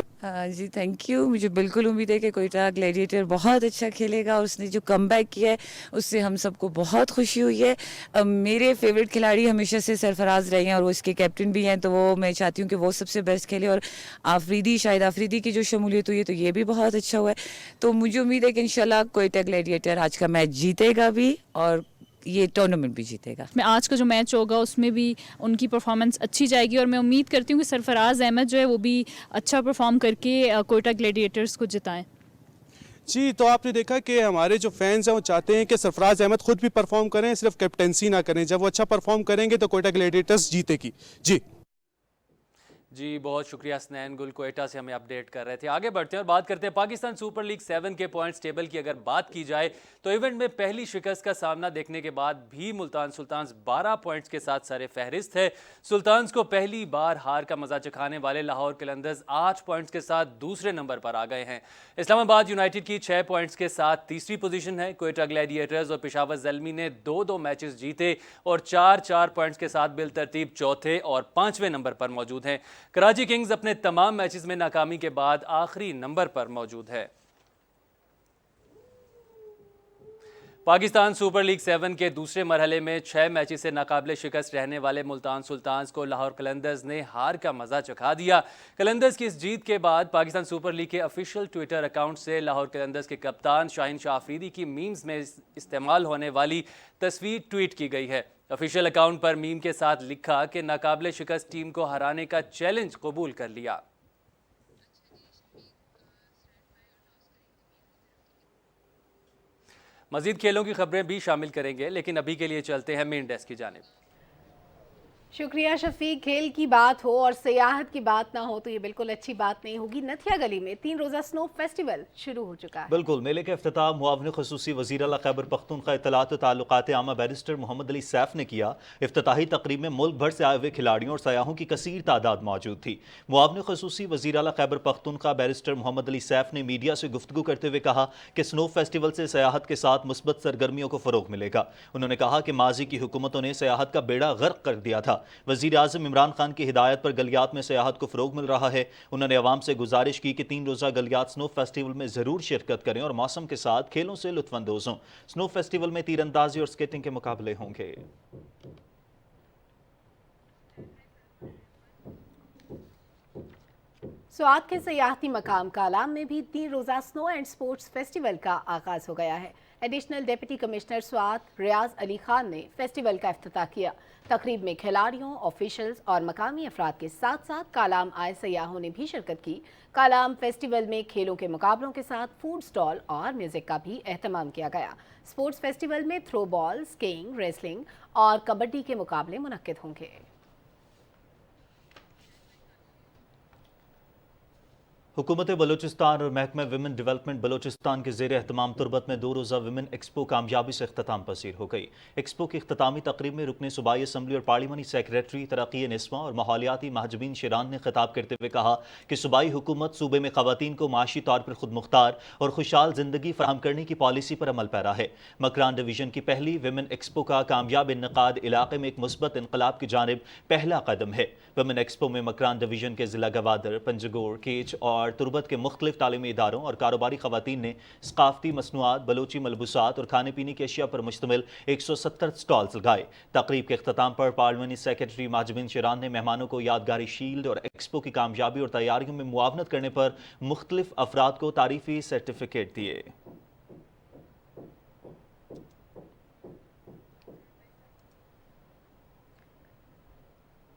جی تھینک یو، مجھے بالکل امید ہے کہ کوئٹہ گلیڈیٹر بہت اچھا کھیلے گا، اور اس نے جو کم بیک کیا ہے اس سے ہم سب کو بہت خوشی ہوئی ہے۔ میرے فیوریٹ کھلاڑی ہمیشہ سے سرفراز رہے ہیں اور وہ اس کے کیپٹن بھی ہیں، تو وہ میں چاہتی ہوں کہ وہ سب سے بیسٹ کھیلے، اور شاہد آفریدی کی جو شمولیت ہوئی ہے تو یہ بھی بہت اچھا ہوا ہے، تو مجھے امید ہے کہ انشاءاللہ کوئٹہ گلیڈیٹر آج کا میچ جیتے گا بھی اور یہ ٹورنامنٹ بھی جیتے گا۔ میں آج کا جو میچ ہوگا اس میں بھی ان کی پرفارمنس اچھی جائے گی، اور میں امید کرتی ہوں کہ سرفراز احمد جو ہے وہ بھی اچھا پرفارم کر کے کوئٹہ گلیڈیٹرز کو جتائیں۔ جی، تو آپ نے دیکھا کہ ہمارے جو فینس ہیں وہ چاہتے ہیں کہ سرفراز احمد خود بھی پرفارم کریں، صرف کیپٹنسی نہ کریں، جب وہ اچھا پرفارم کریں گے تو کوئٹہ گلیڈیٹرز جیتے گی۔ جی جی بہت شکریہ حسنین گل کوئٹہ سے ہمیں اپڈیٹ کر رہے تھے. آگے بڑھتے ہیں اور بات کرتے ہیں پاکستان سپر لیگ 7 کے پوائنٹس ٹیبل کی. اگر بات کی جائے تو ایونٹ میں پہلی شکست کا سامنا دیکھنے کے بعد بھی ملتان سلطانز 12 پوائنٹس کے ساتھ سر فہرست ہے. سلطانز کو پہلی بار ہار کا مزہ چکھانے والے لاہور قلندرز 8 پوائنٹس کے ساتھ دوسرے نمبر پر آ گئے ہیں. اسلام آباد یونائٹڈ کی 6 پوائنٹس کے ساتھ تیسری پوزیشن ہے. کوئٹہ گلیڈیٹرز اور پشاور زلمی نے 2-2 میچز جیتے اور 4-4 پوائنٹس کے ساتھ بالترتیب چوتھے اور 5ویں نمبر پر موجود ہیں. کراچی کنگز اپنے تمام میچز میں ناکامی کے بعد آخری نمبر پر موجود ہے. پاکستان سپر لیگ 7 کے دوسرے مرحلے میں 6 میچز سے ناقابل شکست رہنے والے ملتان سلطانز کو لاہور قلندرز نے ہار کا مزہ چکھا دیا. قلندرز کی اس جیت کے بعد پاکستان سپر لیگ کے آفیشیل ٹویٹر اکاؤنٹ سے لاہور قلندرز کے کپتان شاہین شاہ آفریدی کی میمز میں استعمال ہونے والی تصویر ٹویٹ کی گئی ہے. آفیشیل اکاؤنٹ پر میم کے ساتھ لکھا کہ ناقابل شکست ٹیم کو ہرانے کا چیلنج قبول کر لیا. مزید کھیلوں کی خبریں بھی شامل کریں گے لیکن ابھی کے لیے چلتے ہیں مین ڈیسک کی جانب. شکریہ شفیق. کھیل کی بات ہو اور سیاحت کی بات نہ ہو تو یہ بالکل اچھی بات نہیں ہوگی. نتھیا گلی میں 3 روزہ سنو فیسٹیول شروع ہو چکا ہے. بالکل. میلے کا افتتاح معاون خصوصی وزیر اعلیٰ خیبر پختونخوا اطلاعات و تعلقات عامہ بیرسٹر محمد علی سیف نے کیا. افتتاحی تقریب میں ملک بھر سے آئے ہوئے کھلاڑیوں اور سیاحوں کی کثیر تعداد موجود تھی. معاون خصوصی وزیر اعلیٰ خیبر پختونخوا بیرسٹر محمد علی سیف نے میڈیا سے گفتگو کرتے ہوئے کہا کہ سنو فیسٹیول سے سیاحت کے ساتھ مثبت سرگرمیوں کو فروغ ملے گا. انہوں نے کہا کہ ماضی کی حکومتوں نے سیاحت کا بیڑا غرق کر دیا تھا. وزیر اعظم عمران خان کی ہدایت پر گلیات میں سیاحت کو فروغ مل رہا ہے. انہوں نے عوام سے گزارش کی کہ 3 روزہ گلیات سنو فیسٹیول میں ضرور شرکت کریں اور موسم کے ساتھ کھیلوں سے لطف اندوز ہوں. سنو فیسٹیول میں تیر اندازی اور سکیٹنگ کے مقابلے ہوں گے. سوات کے سیاحتی مقام کالام میں بھی 3 روزہ سنو اینڈ سپورٹس فیسٹیول کا آغاز ہو گیا ہے. ایڈیشنل ڈپٹی کمشنر سوات ریاض علی خان نے فیسٹیول کا افتتاح کیا. تقریب میں کھلاڑیوں، آفیشلز اور مقامی افراد کے ساتھ ساتھ کالام آئے سیاحوں نے بھی شرکت کی. کالام فیسٹیول میں کھیلوں کے مقابلوں کے ساتھ فوڈ سٹال اور میوزک کا بھی اہتمام کیا گیا. سپورٹس فیسٹیول میں تھرو بال، سکیئنگ، ریسلنگ اور کبڈی کے مقابلے منعقد ہوں گے. حکومت بلوچستان اور محکمہ ویمن ڈیولپمنٹ بلوچستان کے زیر اہتمام تربت میں 2 روزہ ویمن ایکسپو کامیابی سے اختتام پذیر ہو گئی. ایکسپو کی اختتامی تقریب میں رکن صوبائی اسمبلی اور پارلیمانی سیکریٹری ترقی نسواں اور ماحولیاتی مہاجبین شیران نے خطاب کرتے ہوئے کہا کہ صوبائی حکومت صوبے میں خواتین کو معاشی طور پر خود مختار اور خوشحال زندگی فراہم کرنے کی پالیسی پر عمل پیرا ہے. مکران ڈویژن کی پہلی ویمن ایکسپو کا کامیاب انعقاد علاقے میں ایک مثبت انقلاب کی جانب پہلا قدم ہے. ویمن ایکسپو میں مکران ڈویژن کے ضلع گوادر، پنجگور، کیچ اور تربت کے مختلف تعلیمی اداروں اور کاروباری خواتین نے ثقافتی مصنوعات، بلوچی ملبوسات اور کھانے پینے کی اشیاء پر مشتمل 170 سٹالز لگائے. تقریب کے اختتام پر پارلیمانی سیکریٹری مہاجبین شیران نے مہمانوں کو یادگاری شیلڈ اور ایکسپو کی کامیابی اور تیاریوں میں معاونت کرنے پر مختلف افراد کو تعریفی سرٹیفکیٹ دیے.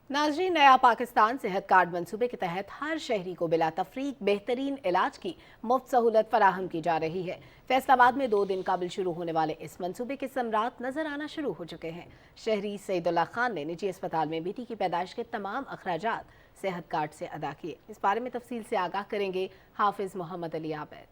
ناظرین، نیا پاکستان صحت کارڈ منصوبے کے تحت ہر شہری کو بلا تفریق بہترین علاج کی مفت سہولت فراہم کی جا رہی ہے. فیصل آباد میں 2 دن قبل شروع ہونے والے اس منصوبے کے ثمرات نظر آنا شروع ہو چکے ہیں. شہری سعید اللہ خان نے نجی اسپتال میں بیٹی کی پیدائش کے تمام اخراجات صحت کارڈ سے ادا کیے. اس بارے میں تفصیل سے آگاہ کریں گے حافظ محمد علی عابد.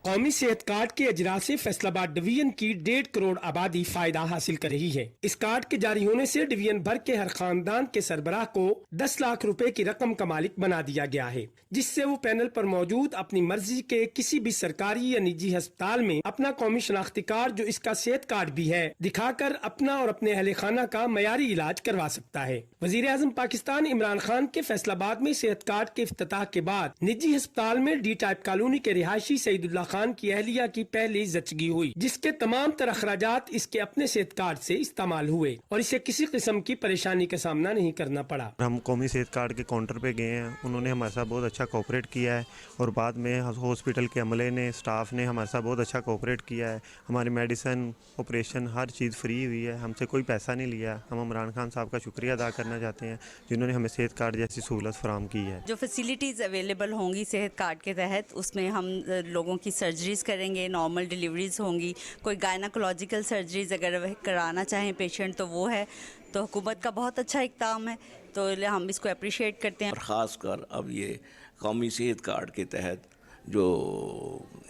قومی صحت کارڈ کے اجرا سے فیصل آباد ڈویژن کی 1.5 کروڑ آبادی فائدہ حاصل کر رہی ہے. اس کارڈ کے جاری ہونے سے ڈویژن بھر کے ہر خاندان کے سربراہ کو 10 لاکھ روپے کی رقم کا مالک بنا دیا گیا ہے، جس سے وہ پینل پر موجود اپنی مرضی کے کسی بھی سرکاری یا نجی ہسپتال میں اپنا قومی شناختی کارڈ جو اس کا صحت کارڈ بھی ہے دکھا کر اپنا اور اپنے اہل خانہ کا معیاری علاج کروا سکتا ہے. وزیر اعظم پاکستان عمران خان کے فیصل آباد میں صحت کارڈ کے افتتاح کے بعد نجی ہسپتال میں ڈی ٹائپ کالونی کے رہائشی سعید اللہ خان کی اہلیہ کی پہلی زچگی ہوئی، جس کے تمام تر اخراجات اس کے اپنے صحت کارڈ سے استعمال ہوئے اور اسے کسی قسم کی پریشانی کا سامنا نہیں کرنا پڑا. ہم قومی صحت کارڈ کے کاؤنٹر پہ گئے ہیں، انہوں نے ہمارے ساتھ بہت اچھا کوآپریٹ کیا ہے اور بعد میں ہاسپٹل کے عملے نے، اسٹاف نے ہمارے ساتھ بہت اچھا کوآپریٹ کیا ہے. ہماری میڈیسن، آپریشن ہر چیز فری ہوئی ہے، ہم سے کوئی پیسہ نہیں لیا. ہم عمران خان صاحب کا شکریہ ادا کرنا چاہتے ہیں جنہوں نے ہمیں صحت کارڈ جیسی سہولت فراہم کی ہے. جو فیسیلیٹیز اویلیبل ہوں گی صحت کارڈ کے تحت، اس میں ہم لوگوں کی سرجریز کریں گے، نارمل ڈیلیوریز ہوں گی، کوئی گائناکولوجیکل سرجریز اگر کرانا چاہیں پیشنٹ تو وہ ہے. تو حکومت کا بہت اچھا اقدام ہے तो हम इसको अप्रिशिएट करते हैं। और ख़ास कर अब ये कौमी सेहत कार्ड के तहत जो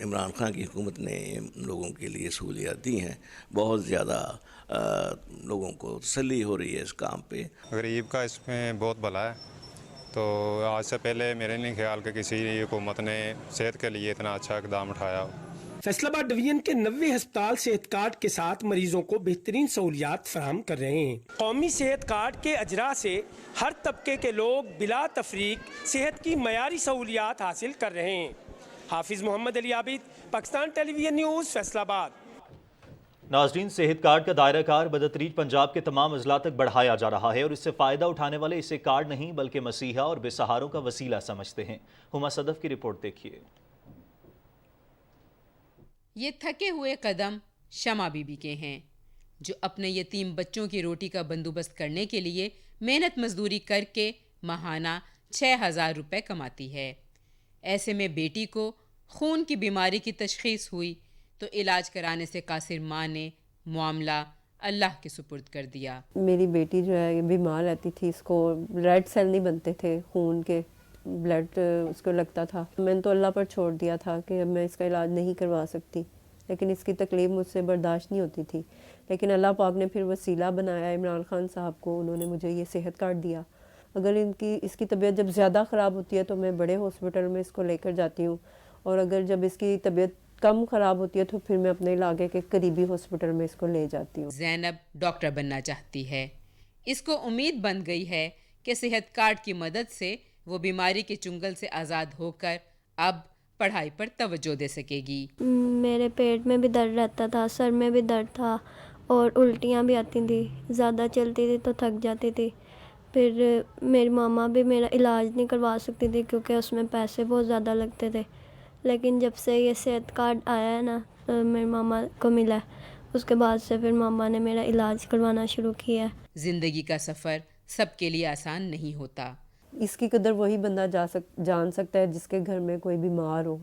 इमरान खान की हुकूमत ने लोगों के लिए सहूलियात दी हैं, बहुत ज़्यादा लोगों को तसल्ली हो रही है इस काम पे। गरीब का इसमें बहुत भला है, तो आज से पहले मेरे नहीं ख्याल कि किसी हुकूमत ने सेहत के लिए इतना अच्छा इकदाम उठाया। फैसलाबाद डिवीजन के 90 अस्पताल सेहत कार्ड के साथ मरीजों को बेहतरीन सहूलियात फराहम कर रहे हैं। कौमी सेहत कार्ड के अजरा से हर तबके के लोग बिला तफरीक सेहत की मयारी सहूलियात हासिल कर रहे हैं। हाफिज मोहम्मद अली आबिद, पाकिस्तान टेलीविजन न्यूज़, फैसलाबाद। नाजरीन, सेहत कार्ड का दायरा कार बदतरीज पंजाब के तमाम अजला तक बढ़ाया जा रहा है और इससे फ़ायदा उठाने वाले इसे कार्ड नहीं बल्कि मसीहा और बेसहारों का वसीला समझते हैं। हुमा सदफ की रिपोर्ट देखिए। ये थके हुए कदम शमा बीबी के हैं, जो अपने यतीम बच्चों की रोटी का बंदोबस्त करने के लिए मेहनत मजदूरी करके माहाना 6,000 रुपये कमाती है। ऐसे में बेटी को खून की बीमारी की तशखीस हुई तो इलाज कराने से कासिर माँ ने मामला अल्लाह के सुपुर्द कर दिया। मेरी बेटी जो है बीमार रहती थी, इसको रेड सेल नहीं बनते थे, खून के ब्लड उसको लगता था। मैंने तो अल्लाह पर छोड़ दिया था कि अब मैं इसका इलाज नहीं करवा सकती, लेकिन इसकी तकलीफ़ मुझसे बर्दाश्त नहीं होती थी। लेकिन अल्लाह पाक ने फिर वसीला बनाया इमरान खान साहब को, उन्होंने मुझे ये सेहत कार्ड दिया। अगर इसकी तबीयत जब ज़्यादा ख़राब होती है तो मैं बड़े हॉस्पिटल में इसको लेकर जाती हूँ, और अगर जब इसकी तबीयत कम ख़राब होती है तो फिर मैं अपने इलाके के करीबी हॉस्पिटल में इसको ले जाती हूँ। ज़ैनब डॉक्टर बनना चाहती है। इसको उम्मीद बन गई है कि सेहत कार्ड की मदद से वो बीमारी के चुंगल से आज़ाद होकर अब पढ़ाई पर तवज्जो दे सकेगी। मेरे पेट में भी दर्द रहता था, सर में भी दर्द था और उल्टियाँ भी आती थी, ज़्यादा चलती थी तो थक जाती थी। फिर मेरी मामा भी मेरा इलाज नहीं करवा सकती थी क्योंकि उसमें पैसे बहुत ज़्यादा लगते थे। लेकिन जब से ये सेहत कार्ड आया है ना, मेरी मामा को मिला, उसके बाद से फिर मामा ने मेरा इलाज करवाना शुरू किया। ज़िंदगी का सफ़र सबके लिए आसान नहीं होता। इसकी कदर वही बंदा जान सकता है जिसके घर में कोई बीमार हो,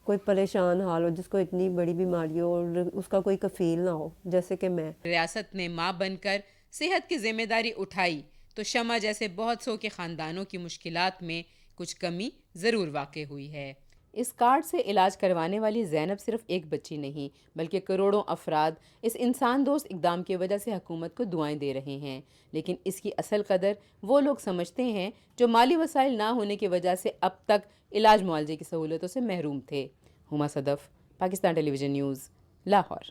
कोई परेशान हाल हो, जिसको इतनी बड़ी बीमारी हो और उसका कोई कफील ना हो, जैसे कि मैं। रियासत ने माँ बनकर सेहत की जिम्मेदारी उठाई तो शमा जैसे बहुत सौ के ख़ानदानों की मुश्किलात में कुछ कमी ज़रूर वाक़ई हुई है। इस कार्ड से इलाज करवाने वाली ज़ैनब सिर्फ एक बच्ची नहीं बल्कि करोड़ों अफराद इस इंसान दोस्त इक़दाम की वजह से हुकूमत को दुआएं दे रहे हैं। लेकिन इसकी असल कदर वो लोग समझते हैं जो माली वसाइल ना होने की वजह से अब तक इलाज मुआवजे की सहूलतों से महरूम थे। Huma Sadaf, Pakistan television news, Lahore.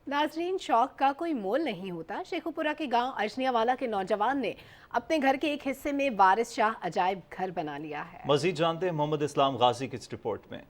नाजरीन, शौक का कोई मोल नहीं होता। शेखुपुरा के गांव अजनियावाला के नौजवान ने अपने घर के एक हिस्से में वारिस शाह अजायब घर बना लिया है। मजीद जानते हैं मोहम्मद इस्लाम गाजी की इस रिपोर्ट में।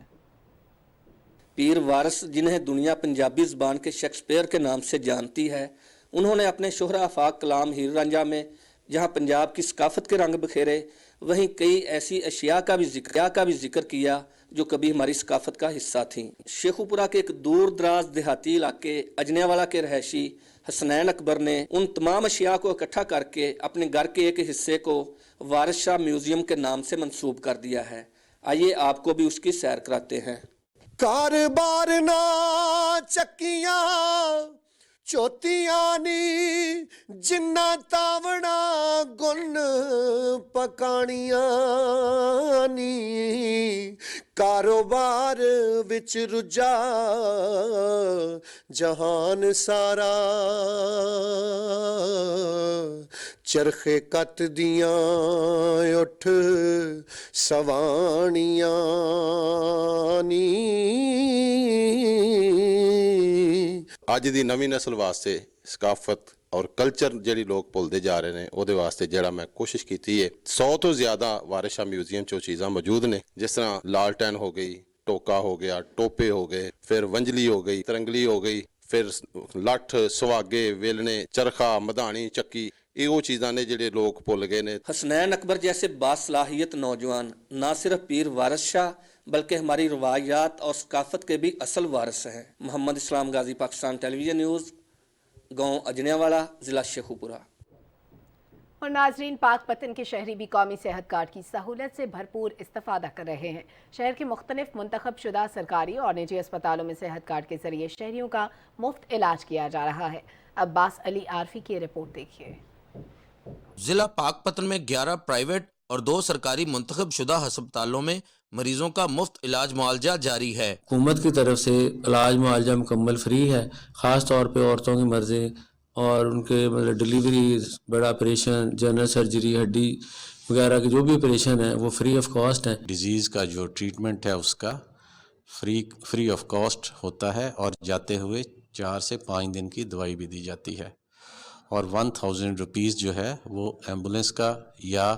पीर वारिस, जिन्हें दुनिया पंजाबी ज़बान के शेक्सपियर के नाम से जानती है, उन्होंने अपने शोहरा आफाक कलाम हीर रांझा में जहाँ पंजाब की सकाफत के रंग बखेरे, वहीं कई ऐसी अशिया का भी जिक्र किया जो कभी हमारी सकाफत का हिस्सा थी। शेखुपुरा के एक दूर दराज देहाती इलाके अजनियावाला के रहायशी हसनैन अकबर ने उन तमाम अशिया को इकट्ठा करके अपने घर के एक हिस्से को वारिस शाह म्यूजियम के नाम से मंसूब कर दिया है। आइए आपको भी उसकी सैर कराते हैं। कार-बार ना चक्कियां चोतियां नी, जिन्ना तावना गुन पकानियां नी, कारोबार विच रुझा जहान सारा, चरखे कत दियां उठ सवानियां नी। ਅੱਜ ਦੀ ਨਵੀਂ ਨਸਲ ਵਾਸਤੇ ਸਕਾਫਤ ਔਰ ਕਲਚਰ ਜਿਹੜੀ ਲੋਕ ਭੁੱਲਦੇ ਜਾ ਰਹੇ ਨੇ, ਉਹਦੇ ਵਾਸਤੇ ਜਿਹੜਾ ਮੈਂ ਕੋਸ਼ਿਸ਼ ਕੀਤੀ ਹੈ, 100 ਤੋਂ ਜ਼ਿਆਦਾ ਵਾਰਿਸ ਸ਼ਾਹ ਮਿਊਜ਼ੀਅਮ 'ਚ ਉਹ ਚੀਜ਼ਾਂ ਮੌਜੂਦ ਨੇ, ਜਿਸ ਤਰ੍ਹਾਂ ਲਾਲਟੈਨ ਹੋ ਗਈ, ਟੋਕਾ ਹੋ ਗਿਆ, ਟੋਪੇ ਹੋ ਗਏ, ਫਿਰ ਵੰਜਲੀ ਹੋ ਗਈ, ਤਰੰਗਲੀ ਹੋ ਗਈ, ਫਿਰ ਲੱਠ, ਸੁਹਾਗੇ, ਵੇਲਣੇ, ਚਰਖਾ, ਮਧਾਣੀ, ਚੱਕੀ, ਇਹ ਉਹ ਚੀਜ਼ਾਂ ਨੇ ਜਿਹੜੇ ਲੋਕ ਭੁੱਲ ਗਏ ਨੇ। हसनैन अकबर जैसे बासलाहियत नौजवान न सिर्फ पीर वारिस शाह बल्कि हमारी रवायात और सकाफत के भी असल वारिस हैं। मोहम्मद इस्लाम गाजी, पाकिस्तान टेलीविज़न न्यूज़, गाँव अजनियावाला, ज़िला शेखुपुरा। और नाजरीन, पाक पतन के शहरी भी कौमी सेहत कार्ड की सहूलत से भरपूर इस्तेफादा कर रहे हैं। शहर के मुख्तलिफ मुंतखब शुदा सरकारी और निजी अस्पतालों में सेहत कार्ड के जरिए शहरियों का मुफ्त इलाज किया जा रहा है। अब्बास अली आरफी की रिपोर्ट देखिए। जिला पाकपतन में 11 प्राइवेट और 2 सरकारी मुंतखब शुदा अस्पतालों में मरीजों का मुफ्त इलाज मुआवजा जारी है। हुकूमत की तरफ से इलाज मुआवजा मुकम्मल फ्री है। ख़ास तौर पे औरतों की मर्ज़ी और उनके मतलब डिलीवरी, बड़ा ऑपरेशन, जनरल सर्जरी, हड्डी वगैरह के जो भी ऑपरेशन है वो फ्री ऑफ कॉस्ट है। डिजीज़ का जो ट्रीटमेंट है उसका फ्री ऑफ कॉस्ट होता है और जाते हुए 4 से 5 दिन की दवाई भी दी जाती है और 1000 रुपीज़ जो है वो एम्बुलेंस का या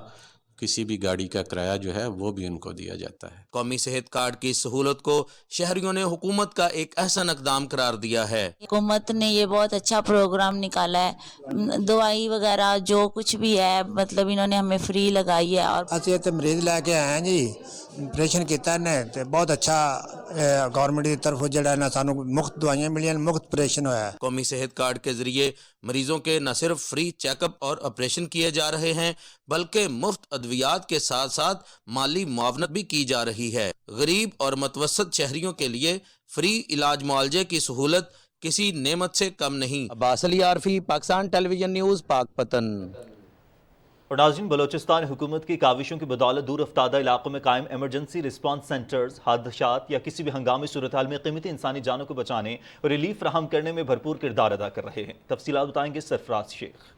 किसी भी गाड़ी का किराया जो है वो भी उनको दिया जाता है। कौमी सेहत कार्ड की सहूलत को शहरियों ने हुकूमत का एक अहसन इक़दाम करार दिया है। हुकूमत ने ये बहुत अच्छा प्रोग्राम निकाला है। दवाई वगैरह जो कुछ भी है मतलब इन्होंने हमें फ्री लगाई है। और ਅਸੀਂ ਇੱਥੇ ਮਰੀਜ਼ ਲੈ ਕੇ ਆਏ ਹਾਂ ਜੀ, ਆਪਰੇਸ਼ਨ ਕੀਤਾ ਨੇ ਤੇ ਬਹੁਤ ਅੱਛਾ गवर्नमेंट की तरफ ਜਿਹੜਾ ਨਾ ਸਾਨੂੰ मुफ्त दवाइयां मिलियां, मुफ्त ऑपरेशन होया है। कौमी सेहत कार्ड के जरिए मरीजों के न सिर्फ फ्री चेकअप और ऑपरेशन किए जा रहे हैं बल्कि मुफ्त अद्वियात के साथ साथ माली मुआवनत भी की जा रही है। गरीब और मतवसत शहरियों के लिए फ्री इलाज मुआवजे की सहूलत किसी नेमत से कम नहीं। Abbas Ali Arfi, Pakistan television news, Pakpattan. और नाज़रीन, बलोचिस्तान हुकूमत की काविशों की बदौलत दूर अफ्तादा इलाकों में कायम एमरजेंसी रिस्पांस सेंटर्स हादसात या किसी भी हंगामी सूरत हाल में कीमती इंसानी जानों को बचाने और रिलीफ फराहम करने में भरपूर किरदार अदा कर रहे हैं। तफसीलात बताएंगे सरफराज शेख।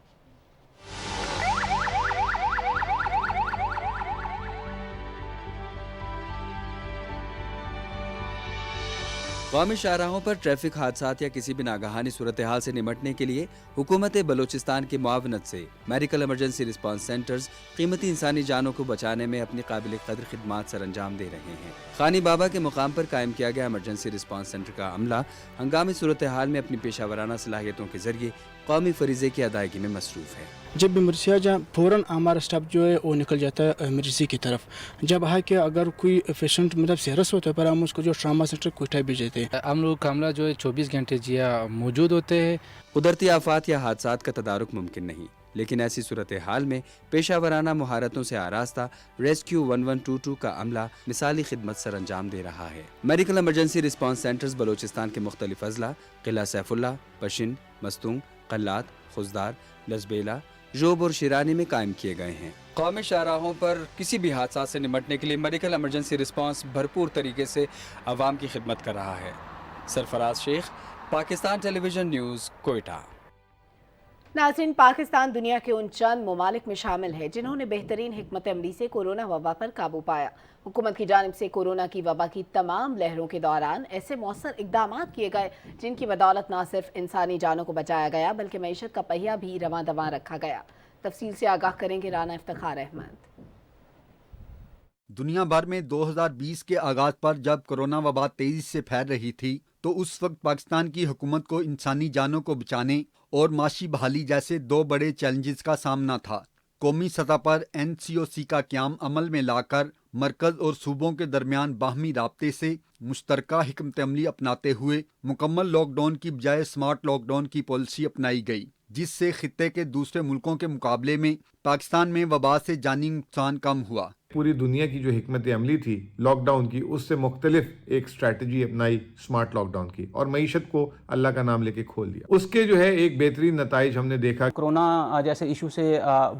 कौमी शाहराहों पर ट्रैफिक हादसात या किसी भी नागहानी सूरत हाल से निमटने के लिए हुकूमत बलोचिस्तान की मुआवनत से मेडिकल इमरजेंसी रिस्पांस सेंटर्स कीमती इंसानी जानों को बचाने में अपनी काबिल कदर खिदमात सर अंजाम दे रहे हैं। खानी बाबा के मुकाम पर कायम किया गया इमरजेंसी रिस्पांस सेंटर का अमला हंगामी सूरत हाल में अपनी पेशावराना सलाहियतों के जरिए कौमी फरीज़े की अदायगी में मसरूफ़ है। जब भी इमरजेंसी आ जाए फ़ौरन हमारा स्टाफ जो है वो निकल जाता है इमरजेंसी की तरफ। जब है कि अगर कोई पेशेंट मतलब सीरियस होता है पर हम उसको जो ट्रामा सेंटर कोयटा भेज देते हैं। हम लोग का अमला जो है 24 घंटे जिया मौजूद होते हैं। कुदरती आफात या हादसात का तदारुक मुमकिन नहीं, लेकिन ऐसी सूरत हाल में पेशावराना महारतों से आरास्ता रेस्क्यू 1122 का अमला मिसाली खिदमत सर अंजाम दे रहा है। Medical emergency response centres Balochistan के मुख्तलिफ अजला किला सैफुल्ला, पशिन, मस्तूंग, कल्लात, खुजदार, लसबेला, जोब और शिरानी में कायम किए गए हैं। कौमी शाहराहों पर किसी भी हादसा से निमटने के लिए मेडिकल इमरजेंसी रिस्पांस भरपूर तरीके से आवाम की खिदमत कर रहा है। Sarfaraz Shaikh, Pakistan television news, Quetta. नाज़रीन, पाकिस्तान दुनिया के उन चंद ममालिक में शामिल है जिन्होंने बेहतरीन हिकमत अमली से कोरोना वबा पर काबू पाया। हुकूमत की जानिब से कोरोना की वबा की तमाम लहरों के दौरान ऐसे मौसर इकदाम किए गए जिनकी बदौलत न सिर्फ इंसानी जानों को बचाया गया बल्कि मईशत का पहिया भी रवां दवां रखा गया। तफसील से आगाह करेंगे राना इफ्तिखार अहमद। दुनिया भर में 2020 के आगाज पर जब कोरोना वबा तेजी से फैल रही थी तो उस वक्त पाकिस्तान की हुकूमत को इंसानी जानों को बचाने और माशी बहाली जैसे 2 बड़े चैलेंजेस का सामना था। कौमी सतह पर NCOC का क़याम अमल में लाकर मरकज़ और सूबों के दरमियान बाहमी राब्ते से मुश्तरका हिकमत अमली अपनाते हुए मुकम्मल लॉकडाउन की बजाय स्मार्ट लॉकडाउन की पॉलिसी अपनाई गई, जिससे खित्ते के दूसरे मुल्कों के मुकाबले में पाकिस्तान में वबा से जानी नुकसान कम हुआ। पूरी दुनिया की जो हिकमत अमली थी लॉकडाउन की, उससे मुख्तलिफ एक स्ट्रैटेजी अपनाई स्मार्ट लॉकडाउन की और मईशत को अल्लाह का नाम लेके खोल दिया। उसके जो है एक बेहतरीन नताइज हमने देखा। कोरोना जैसे इशू से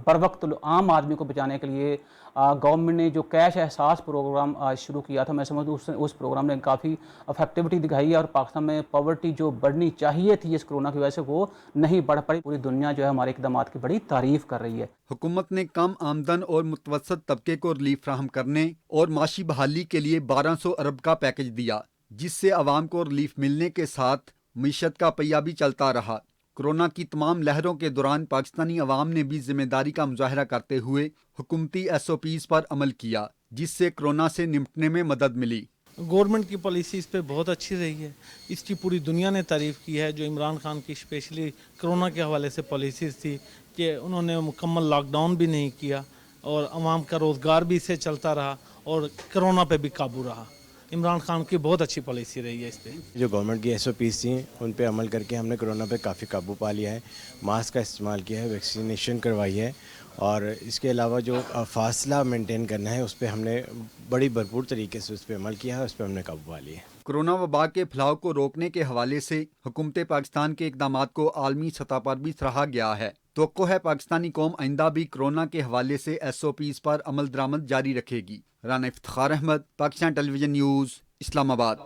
बर वक्त आम आदमी को बचाने के लिए गवर्नमेंट ने जो कैश एहसास प्रोग्राम शुरू किया था, मैं समझता हूँ उस प्रोग्राम ने काफ़ी इफेक्टिविटी दिखाई है और पाकिस्तान में पॉवर्टी जो बढ़नी चाहिए थी इस कोरोना की वजह से वो नहीं बढ़ पाई। पूरी दुनिया जो है हमारे इक़दामात की बड़ी तारीफ कर रही है। हुकूमत ने कम आमदन और मुतवसत तबके को रिलीफ फराहम करने और माशी बहाली के लिए 1200 अरब का पैकेज दिया, जिससे आवाम को रिलीफ मिलने के साथ मईशत का पहिया भी चलता रहा। कोरोना की तमाम लहरों के दौरान पाकिस्तानी अवाम ने भी जिम्मेदारी का मुजाहरा करते हुए हुकूमती SOPs पर अमल किया, जिससे कोरोना से निपटने में मदद मिली। गवर्नमेंट की पॉलिसी इस पे बहुत अच्छी रही है, इसकी पूरी दुनिया ने तारीफ़ की है। जो इमरान खान की स्पेशली कोरोना के हवाले से पॉलिसीज़ थी कि उन्होंने मुकम्मल लॉकडाउन भी नहीं किया और आवाम का रोज़गार भी इससे चलता रहा और कोरोना पे भी काबू रहा। इमरान खान की बहुत अच्छी पॉलिसी रही है इस पर। जो गवर्नमेंट की SOPs थी उन पे अमल करके हमने कोरोना पे काफ़ी काबू पा लिया है, मास्क का इस्तेमाल किया है, वैक्सीनेशन करवाई है और इसके अलावा जो फासला मेंटेन करना है उस पर हमने बड़ी भरपूर तरीके से उस पर अमल किया है, उस पर हमने काबू पा लिया है। कोरोना वबा के फैलाव को रोकने के हवाले से हुकूमत पाकिस्तान के इकदामात को आलमी सतह पर भी सराहा गया है। तो है पाकिस्तानी कौम आइंदा भी कोरोना के हवाले से SOPs पर अमल दरामद जारी रखेगी। Rana Iftikhar Ahmed, Pakistan television news, Islamabad.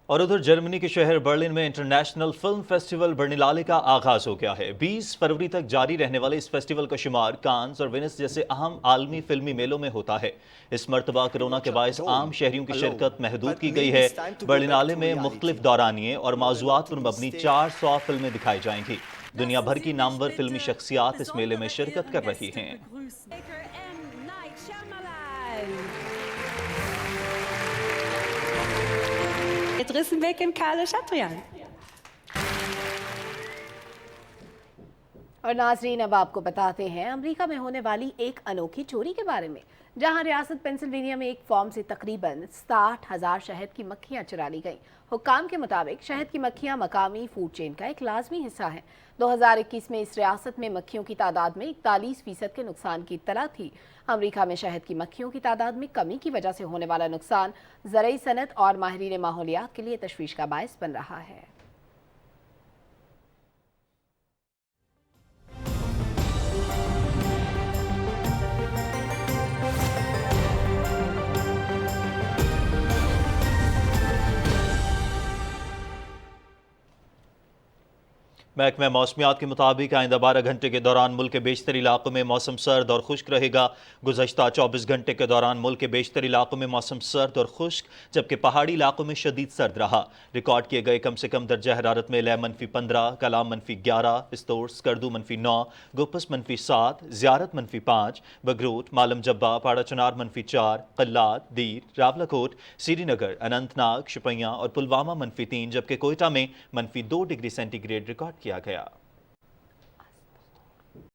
और उधर जर्मनी के शहर बर्लिन में इंटरनेशनल फिल्म फेस्टिवल बर्निलाले का आगाज हो गया है। 20 फरवरी तक जारी रहने वाले इस फेस्टिवल का शुमार कांस और वेनिस जैसे अहम आलमी फिल्मी मेलों में होता है। इस मरतबा कोरोना के बायस आम शहरियों की शिरकत महदूद की गई है। बर्निलाले में मुख्तलिफ दौरानिए और मौज़ूआत पर मबनी 400 फिल्में दिखाई जाएंगी। दुनिया भर की नामवर फिल्मी शख्सियात इस मेले में शिरकत कर रही हैं। Rissenbeck und Carlo Chatrian. और नाजरीन, अब आपको बताते हैं अमेरिका में होने वाली एक अनोखी चोरी के बारे में, जहां रियासत पेंसिल्वेनिया में एक फार्म से तकरीबन 60,000 शहद की मक्खियां चुरा ली गईं। हुक्काम के मुताबिक शहद की मक्खियां मकामी फूड चेन का एक लाजमी हिस्सा हैं। 2021 में इस रियासत में मक्खियों की तादाद में 41% के नुकसान की इत्तला थी। अमेरिका में शहद की मक्खियों की तादाद में कमी की वजह से होने वाला नुकसान ज़रई सनत और माहिरीन माहौलियात के लिए तशवीश का बायस बन रहा है। महकमा मौसमियात के मुताबिक आइंदा 12 घंटे के दौरान मुल्क के बेशतर इलाकों में मौसम सर्द और खुश्क रहेगा। गुज़श्ता 24 घंटे के दौरान मुल्क के बेशतर इलाकों में मौसम सर्द और खुश्क, जबकि पहाड़ी इलाकों में शदीद सर्द रहा। रिकॉर्ड किए गए कम से कम दर्जा हरारत में लय -15, कलाम -11, इस्तोर स्कर्दू -9, गुपस -7, ज़ियारत -5, बगरूट, मालम जब्बा, पाड़ा चुनार -4, कल्लात, दीर, रावलाकोट, श्रीनगर, अनंतनाग, शुपैयाँ और पुलवामा -3, जबकि कोयटा में -2 डिग्री सेंटीग्रेड रिकॉर्ड किया गया।